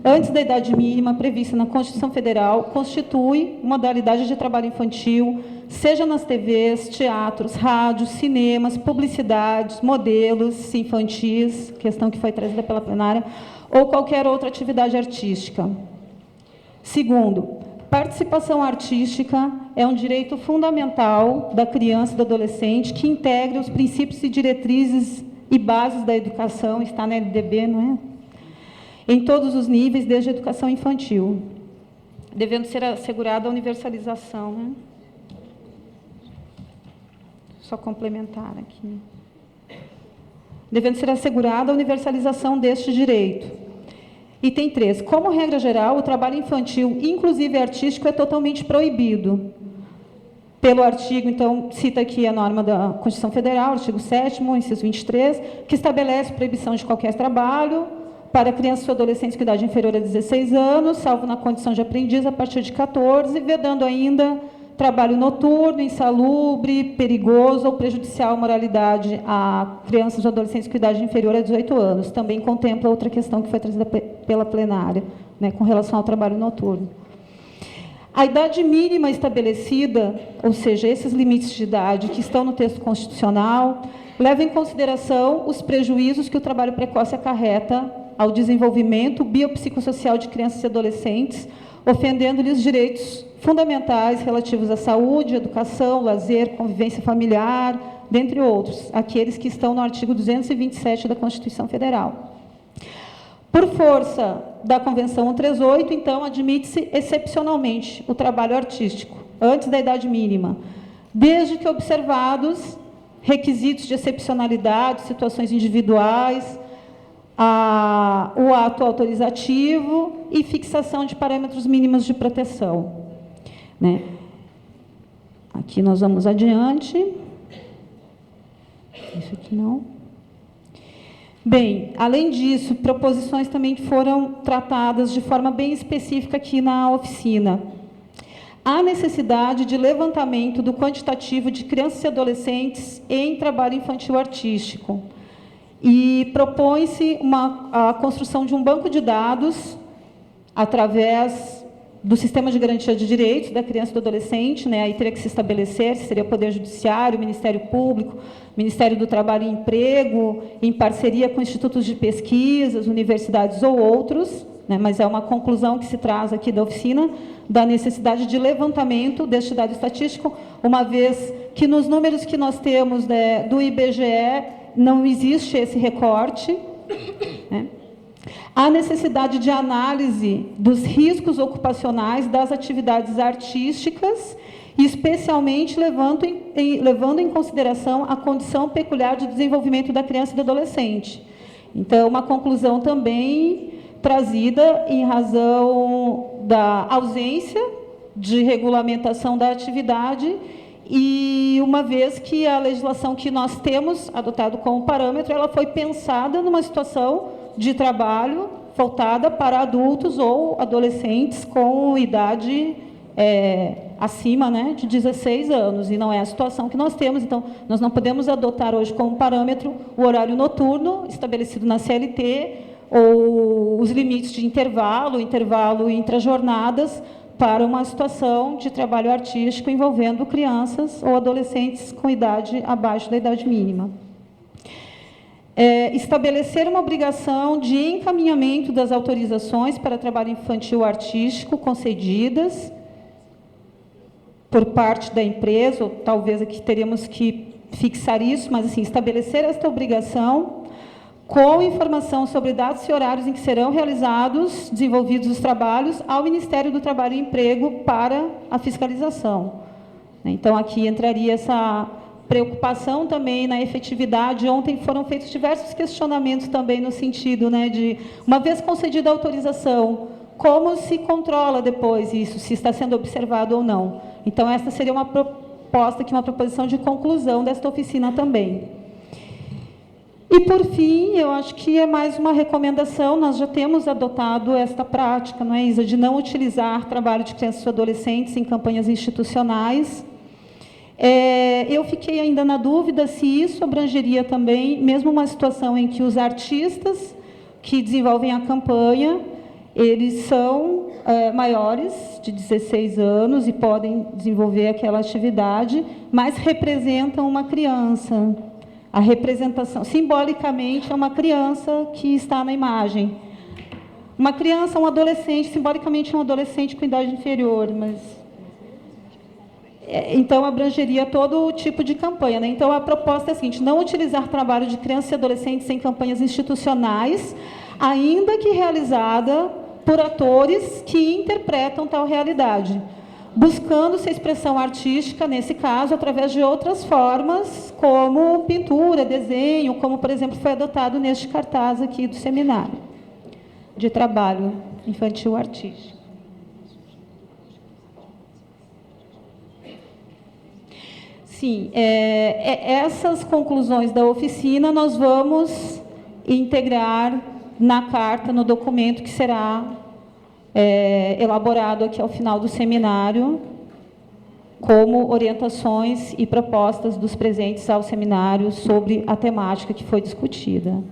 antes da idade mínima prevista na Constituição Federal, constitui modalidade de trabalho infantil, seja nas TVs, teatros, rádios, cinemas, publicidades, modelos infantis, questão que foi trazida pela plenária, ou qualquer outra atividade artística. Segundo, participação artística é um direito fundamental da criança e do adolescente que integra os princípios e diretrizes e bases da educação, está na LDB, não é? Em todos os níveis, desde a educação infantil, devendo ser assegurada a universalização, né? Só complementar aqui. Devendo ser assegurada a universalização deste direito. Item 3. Como regra geral, o trabalho infantil, inclusive artístico, é totalmente proibido. Pelo artigo, então, cita aqui a norma da Constituição Federal, artigo 7º, inciso 23, que estabelece proibição de qualquer trabalho para crianças ou adolescentes com idade inferior a 16 anos, salvo na condição de aprendiz a partir de 14, vedando ainda trabalho noturno, insalubre, perigoso ou prejudicial à moralidade a crianças ou adolescentes com idade inferior a 18 anos. Também contempla outra questão que foi trazida pela plenária, né, com relação ao trabalho noturno. A idade mínima estabelecida, ou seja, esses limites de idade que estão no texto constitucional, leva em consideração os prejuízos que o trabalho precoce acarreta ao desenvolvimento biopsicossocial de crianças e adolescentes, ofendendo-lhes direitos fundamentais relativos à saúde, educação, lazer, convivência familiar, dentre outros, aqueles que estão no artigo 227 da Constituição Federal. Por força da Convenção 138, então, admite-se excepcionalmente o trabalho artístico, antes da idade mínima, desde que observados requisitos de excepcionalidade, situações individuais, o ato autorizativo e fixação de parâmetros mínimos de proteção. Né? Aqui nós vamos adiante. Isso aqui não. Bem, além disso, proposições também que foram tratadas de forma bem específica aqui na oficina. Há necessidade de levantamento do quantitativo de crianças e adolescentes em trabalho infantil artístico. E propõe-se a construção de um banco de dados através do Sistema de Garantia de Direitos da Criança e do Adolescente, né? Aí teria que se estabelecer se seria o Poder Judiciário, o Ministério Público, Ministério do Trabalho e Emprego, em parceria com institutos de pesquisas, universidades ou outros, né? Mas é uma conclusão que se traz aqui da oficina, da necessidade de levantamento deste dado estatístico, uma vez que nos números que nós temos, né, do IBGE, não existe esse recorte, né? Há necessidade de análise dos riscos ocupacionais das atividades artísticas, especialmente levando em consideração a condição peculiar de desenvolvimento da criança e do adolescente. Então, uma conclusão também trazida em razão da ausência de regulamentação da atividade e uma vez que a legislação que nós temos adotado como parâmetro, ela foi pensada numa situação de trabalho voltada para adultos ou adolescentes com idade acima, né, de 16 anos, e não é a situação que nós temos. Então, nós não podemos adotar hoje como parâmetro o horário noturno estabelecido na CLT ou os limites de intervalo intrajornadas para uma situação de trabalho artístico envolvendo crianças ou adolescentes com idade abaixo da idade mínima. Estabelecer uma obrigação de encaminhamento das autorizações para trabalho infantil artístico concedidas por parte da empresa, ou talvez aqui teríamos que fixar isso, mas assim, estabelecer esta obrigação com informação sobre datas e horários em que serão desenvolvidos os trabalhos ao Ministério do Trabalho e Emprego para a fiscalização. Então, aqui entraria essa preocupação também na efetividade. Ontem foram feitos diversos questionamentos também no sentido, né, de, uma vez concedida a autorização, como se controla depois isso, se está sendo observado ou não. Então, essa seria uma proposta, aqui, uma proposição de conclusão desta oficina também. E, por fim, eu acho que é mais uma recomendação, nós já temos adotado esta prática, não é, Isa, de não utilizar trabalho de crianças e adolescentes em campanhas institucionais. Eu fiquei ainda na dúvida se isso abrangeria também, mesmo uma situação em que os artistas que desenvolvem a campanha, eles são maiores de 16 anos e podem desenvolver aquela atividade, mas representam uma criança. A representação, simbolicamente, é uma criança que está na imagem. Uma criança, um adolescente, simbolicamente é um adolescente com idade inferior, mas... Então, abrangeria todo tipo de campanha, né? Então, a proposta é a seguinte: não utilizar trabalho de crianças e adolescentes em campanhas institucionais, ainda que realizada por atores que interpretam tal realidade, buscando-se a expressão artística, nesse caso, através de outras formas, como pintura, desenho, como, por exemplo, foi adotado neste cartaz aqui do seminário de trabalho infantil artístico. Sim, essas conclusões da oficina nós vamos integrar na carta, no documento que será elaborado aqui ao final do seminário, como orientações e propostas dos presentes ao seminário sobre a temática que foi discutida.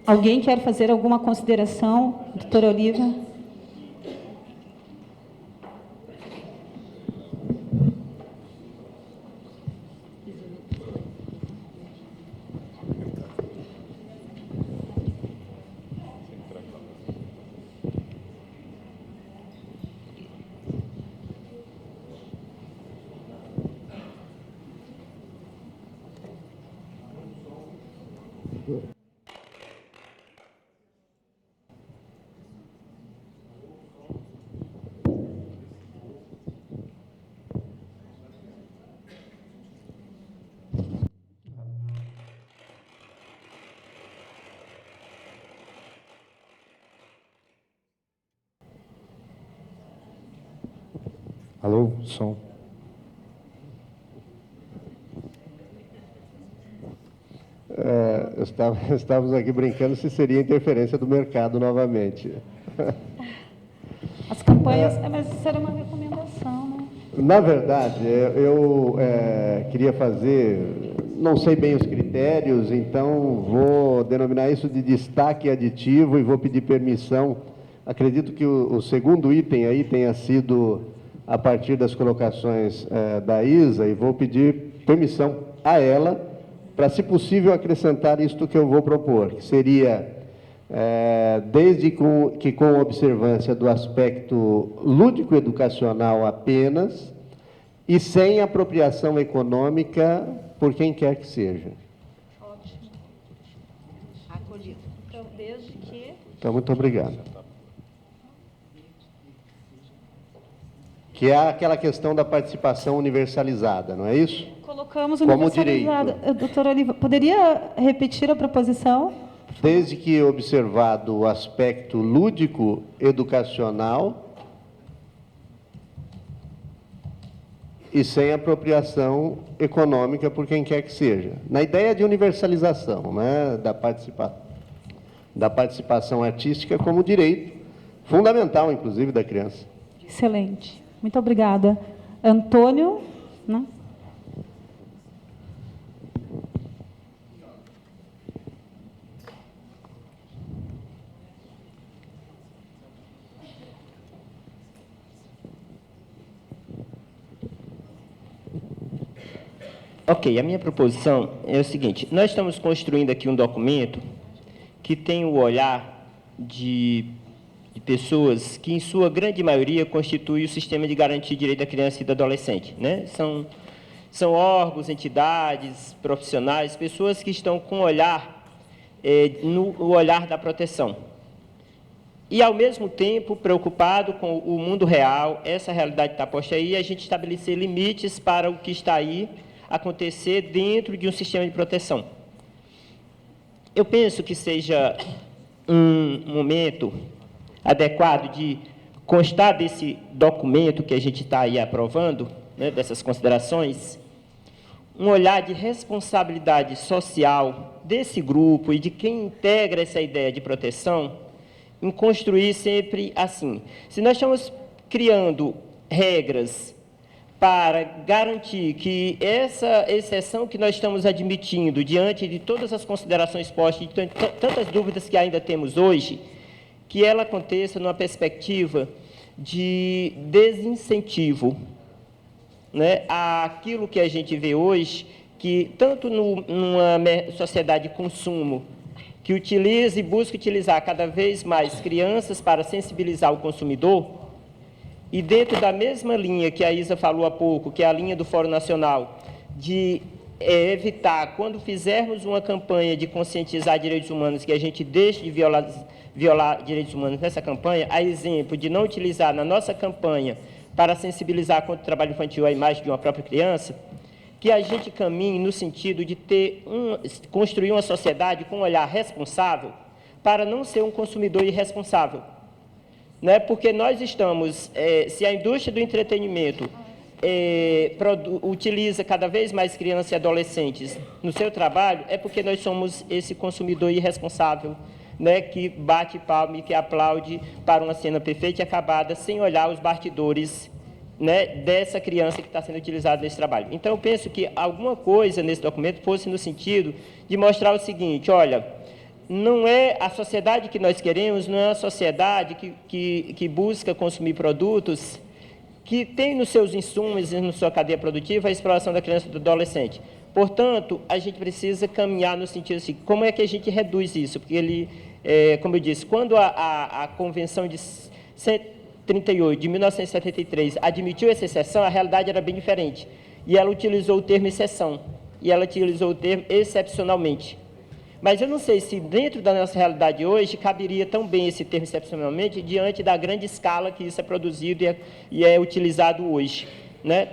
Alguém quer fazer alguma consideração, doutora Oliva? Alô, som. Estávamos aqui brincando se seria interferência do mercado novamente. As campanhas, mas isso era uma recomendação, né? Na verdade, eu queria fazer, não sei bem os critérios, então vou denominar isso de destaque aditivo e vou pedir permissão. Acredito que o segundo item aí tenha sido a partir das colocações da Isa, e vou pedir permissão a ela para, se possível, acrescentar isto que eu vou propor, que seria, desde que com observância do aspecto lúdico-educacional apenas, e sem apropriação econômica por quem quer que seja. Ótimo. Acolhido. Então, desde que... Então, muito obrigado. Que é aquela questão da participação universalizada, não é isso? Colocamos como universalizada. direito. Doutora Oliva, poderia repetir a proposição? Desde que observado o aspecto lúdico educacional e sem apropriação econômica por quem quer que seja. Na ideia de universalização, né, da participação artística como direito fundamental, inclusive, da criança. Excelente. Muito obrigada. Antônio, né? Ok, a minha proposição é o seguinte: nós estamos construindo aqui um documento que tem o olhar de pessoas que, em sua grande maioria, constituem o sistema de garantia de direito da criança e do adolescente, né? São órgãos, entidades, profissionais, pessoas que estão com olhar, no olhar da proteção. E, ao mesmo tempo, preocupado com o mundo real, essa realidade está posta aí, a gente estabelecer limites para o que está aí acontecer dentro de um sistema de proteção. Eu penso que seja um momento adequado de constar desse documento que a gente está aí aprovando, né, dessas considerações, um olhar de responsabilidade social desse grupo e de quem integra essa ideia de proteção, em construir sempre assim. Se nós estamos criando regras para garantir que essa exceção que nós estamos admitindo diante de todas as considerações postas, de tantas dúvidas que ainda temos hoje, que ela aconteça numa perspectiva de desincentivo, né, àquilo que a gente vê hoje, que tanto numa sociedade de consumo, que utiliza e busca utilizar cada vez mais crianças para sensibilizar o consumidor, e dentro da mesma linha que a Isa falou há pouco, que é a linha do Fórum Nacional, de evitar, quando fizermos uma campanha de conscientizar direitos humanos, que a gente deixe de violar direitos humanos nessa campanha, a exemplo de não utilizar na nossa campanha para sensibilizar contra o trabalho infantil a imagem de uma própria criança, que a gente caminhe no sentido de construir uma sociedade com um olhar responsável para não ser um consumidor irresponsável. Né? Porque nós estamos, se a indústria do entretenimento utiliza cada vez mais crianças e adolescentes no seu trabalho, é porque nós somos esse consumidor irresponsável, né, que bate palma e que aplaude para uma cena perfeita e acabada, sem olhar os bastidores, né, dessa criança que está sendo utilizada nesse trabalho. Então, eu penso que alguma coisa nesse documento fosse no sentido de mostrar o seguinte: olha, não é a sociedade que nós queremos, não é a sociedade que busca consumir produtos que tem nos seus insumos e na sua cadeia produtiva a exploração da criança e do adolescente. Portanto, a gente precisa caminhar no sentido assim, como é que a gente reduz isso? Porque ele, como eu disse, quando a Convenção de 138, de 1973, admitiu essa exceção, a realidade era bem diferente. E ela utilizou o termo exceção, e ela utilizou o termo excepcionalmente. Mas eu não sei se dentro da nossa realidade hoje caberia tão bem esse termo excepcionalmente diante da grande escala que isso é produzido e é utilizado hoje, né,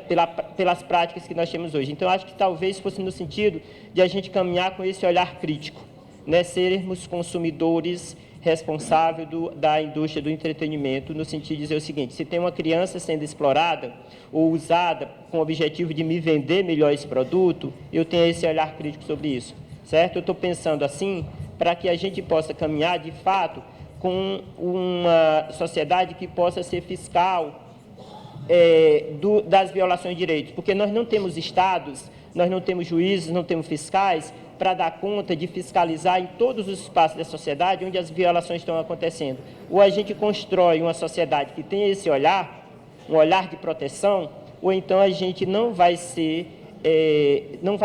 pelas práticas que nós temos hoje. Então, acho que talvez fosse no sentido de a gente caminhar com esse olhar crítico, né, sermos consumidores responsáveis da indústria do entretenimento, no sentido de dizer o seguinte: se tem uma criança sendo explorada ou usada com o objetivo de me vender melhor esse produto, eu tenho esse olhar crítico sobre isso. Certo? Eu estou pensando assim para que a gente possa caminhar, de fato, com uma sociedade que possa ser fiscal das violações de direitos, porque nós não temos estados, nós não temos juízes, não temos fiscais para dar conta de fiscalizar em todos os espaços da sociedade onde as violações estão acontecendo. Ou a gente constrói uma sociedade que tem esse olhar, um olhar de proteção, ou então a gente não vai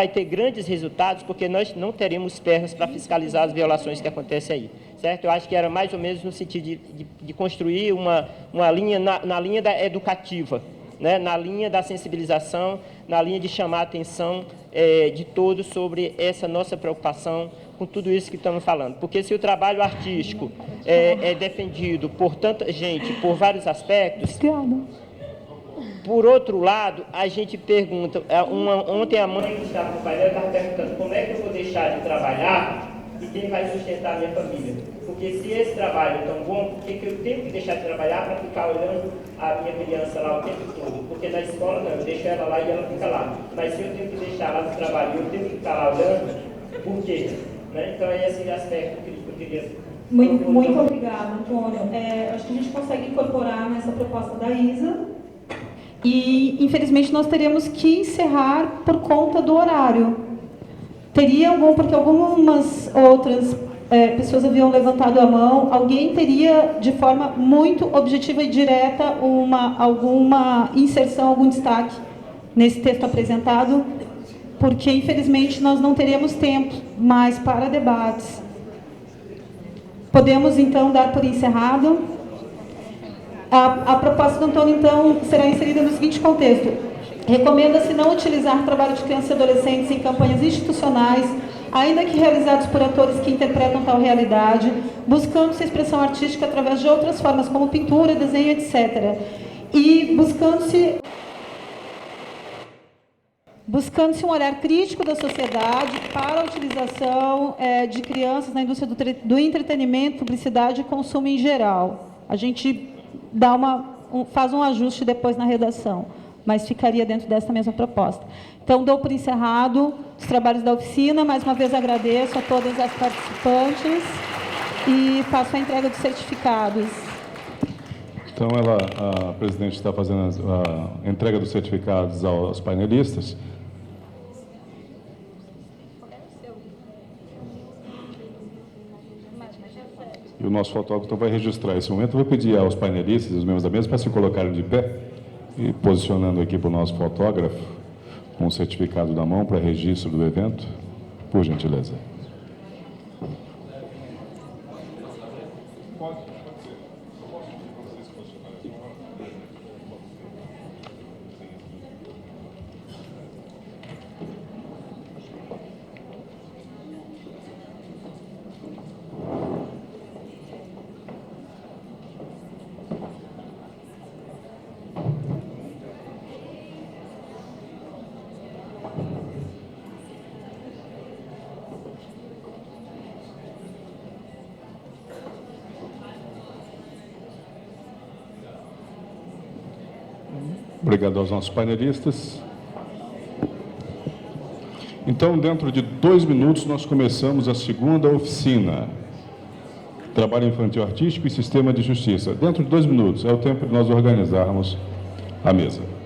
ter grandes resultados, porque nós não teremos pernas para fiscalizar as violações que acontecem aí, certo? Eu acho que era mais ou menos no sentido de construir uma linha, na linha educativa, né? Na linha da sensibilização, na linha de chamar a atenção de todos sobre essa nossa preocupação com tudo isso que estamos falando. Porque se o trabalho artístico é defendido por tanta gente, por vários aspectos... Por outro lado, a gente pergunta, ontem a mãe que estava no painel estava perguntando como é que eu vou deixar de trabalhar e quem vai sustentar a minha família. Porque se esse trabalho é tão bom, por que eu tenho que deixar de trabalhar para ficar olhando a minha criança lá o tempo todo? Porque na escola não, eu deixo ela lá e ela fica lá. Mas se eu tenho que deixar lá no trabalho e eu tenho que ficar lá olhando, por quê? Né? Então é esse aspecto que eu queria... Muito obrigada, Antônio. Acho que a gente consegue incorporar nessa proposta da Isa. E, infelizmente, nós teremos que encerrar por conta do horário. Porque algumas outras pessoas haviam levantado a mão, alguém teria, de forma muito objetiva e direta, alguma inserção, algum destaque nesse texto apresentado, porque, infelizmente, nós não teremos tempo mais para debates. Podemos, então, dar por encerrado. A proposta do Antônio, então, será inserida no seguinte contexto: recomenda-se não utilizar trabalho de crianças e adolescentes em campanhas institucionais, ainda que realizados por atores que interpretam tal realidade, buscando-se expressão artística através de outras formas, como pintura, desenho, etc. E buscando-se um olhar crítico da sociedade para a utilização de crianças na indústria do entretenimento, publicidade e consumo em geral. A gente faz um ajuste depois na redação. mas ficaria dentro dessa mesma proposta. Então, dou por encerrado os trabalhos da oficina. Mais uma vez, agradeço a todas as participantes e faço a entrega dos certificados. Então, a presidente está fazendo a entrega dos certificados aos painelistas. E o nosso fotógrafo então, vai registrar esse momento. Eu vou pedir aos painelistas e aos membros da mesa para se colocarem de pé e posicionando aqui para o nosso fotógrafo com o certificado na mão para registro do evento, por gentileza. Obrigado aos nossos painelistas. Então, dentro de 2 minutos, nós começamos a segunda oficina. Trabalho infantil artístico e sistema de justiça. Dentro de 2 minutos, é o tempo de nós organizarmos a mesa.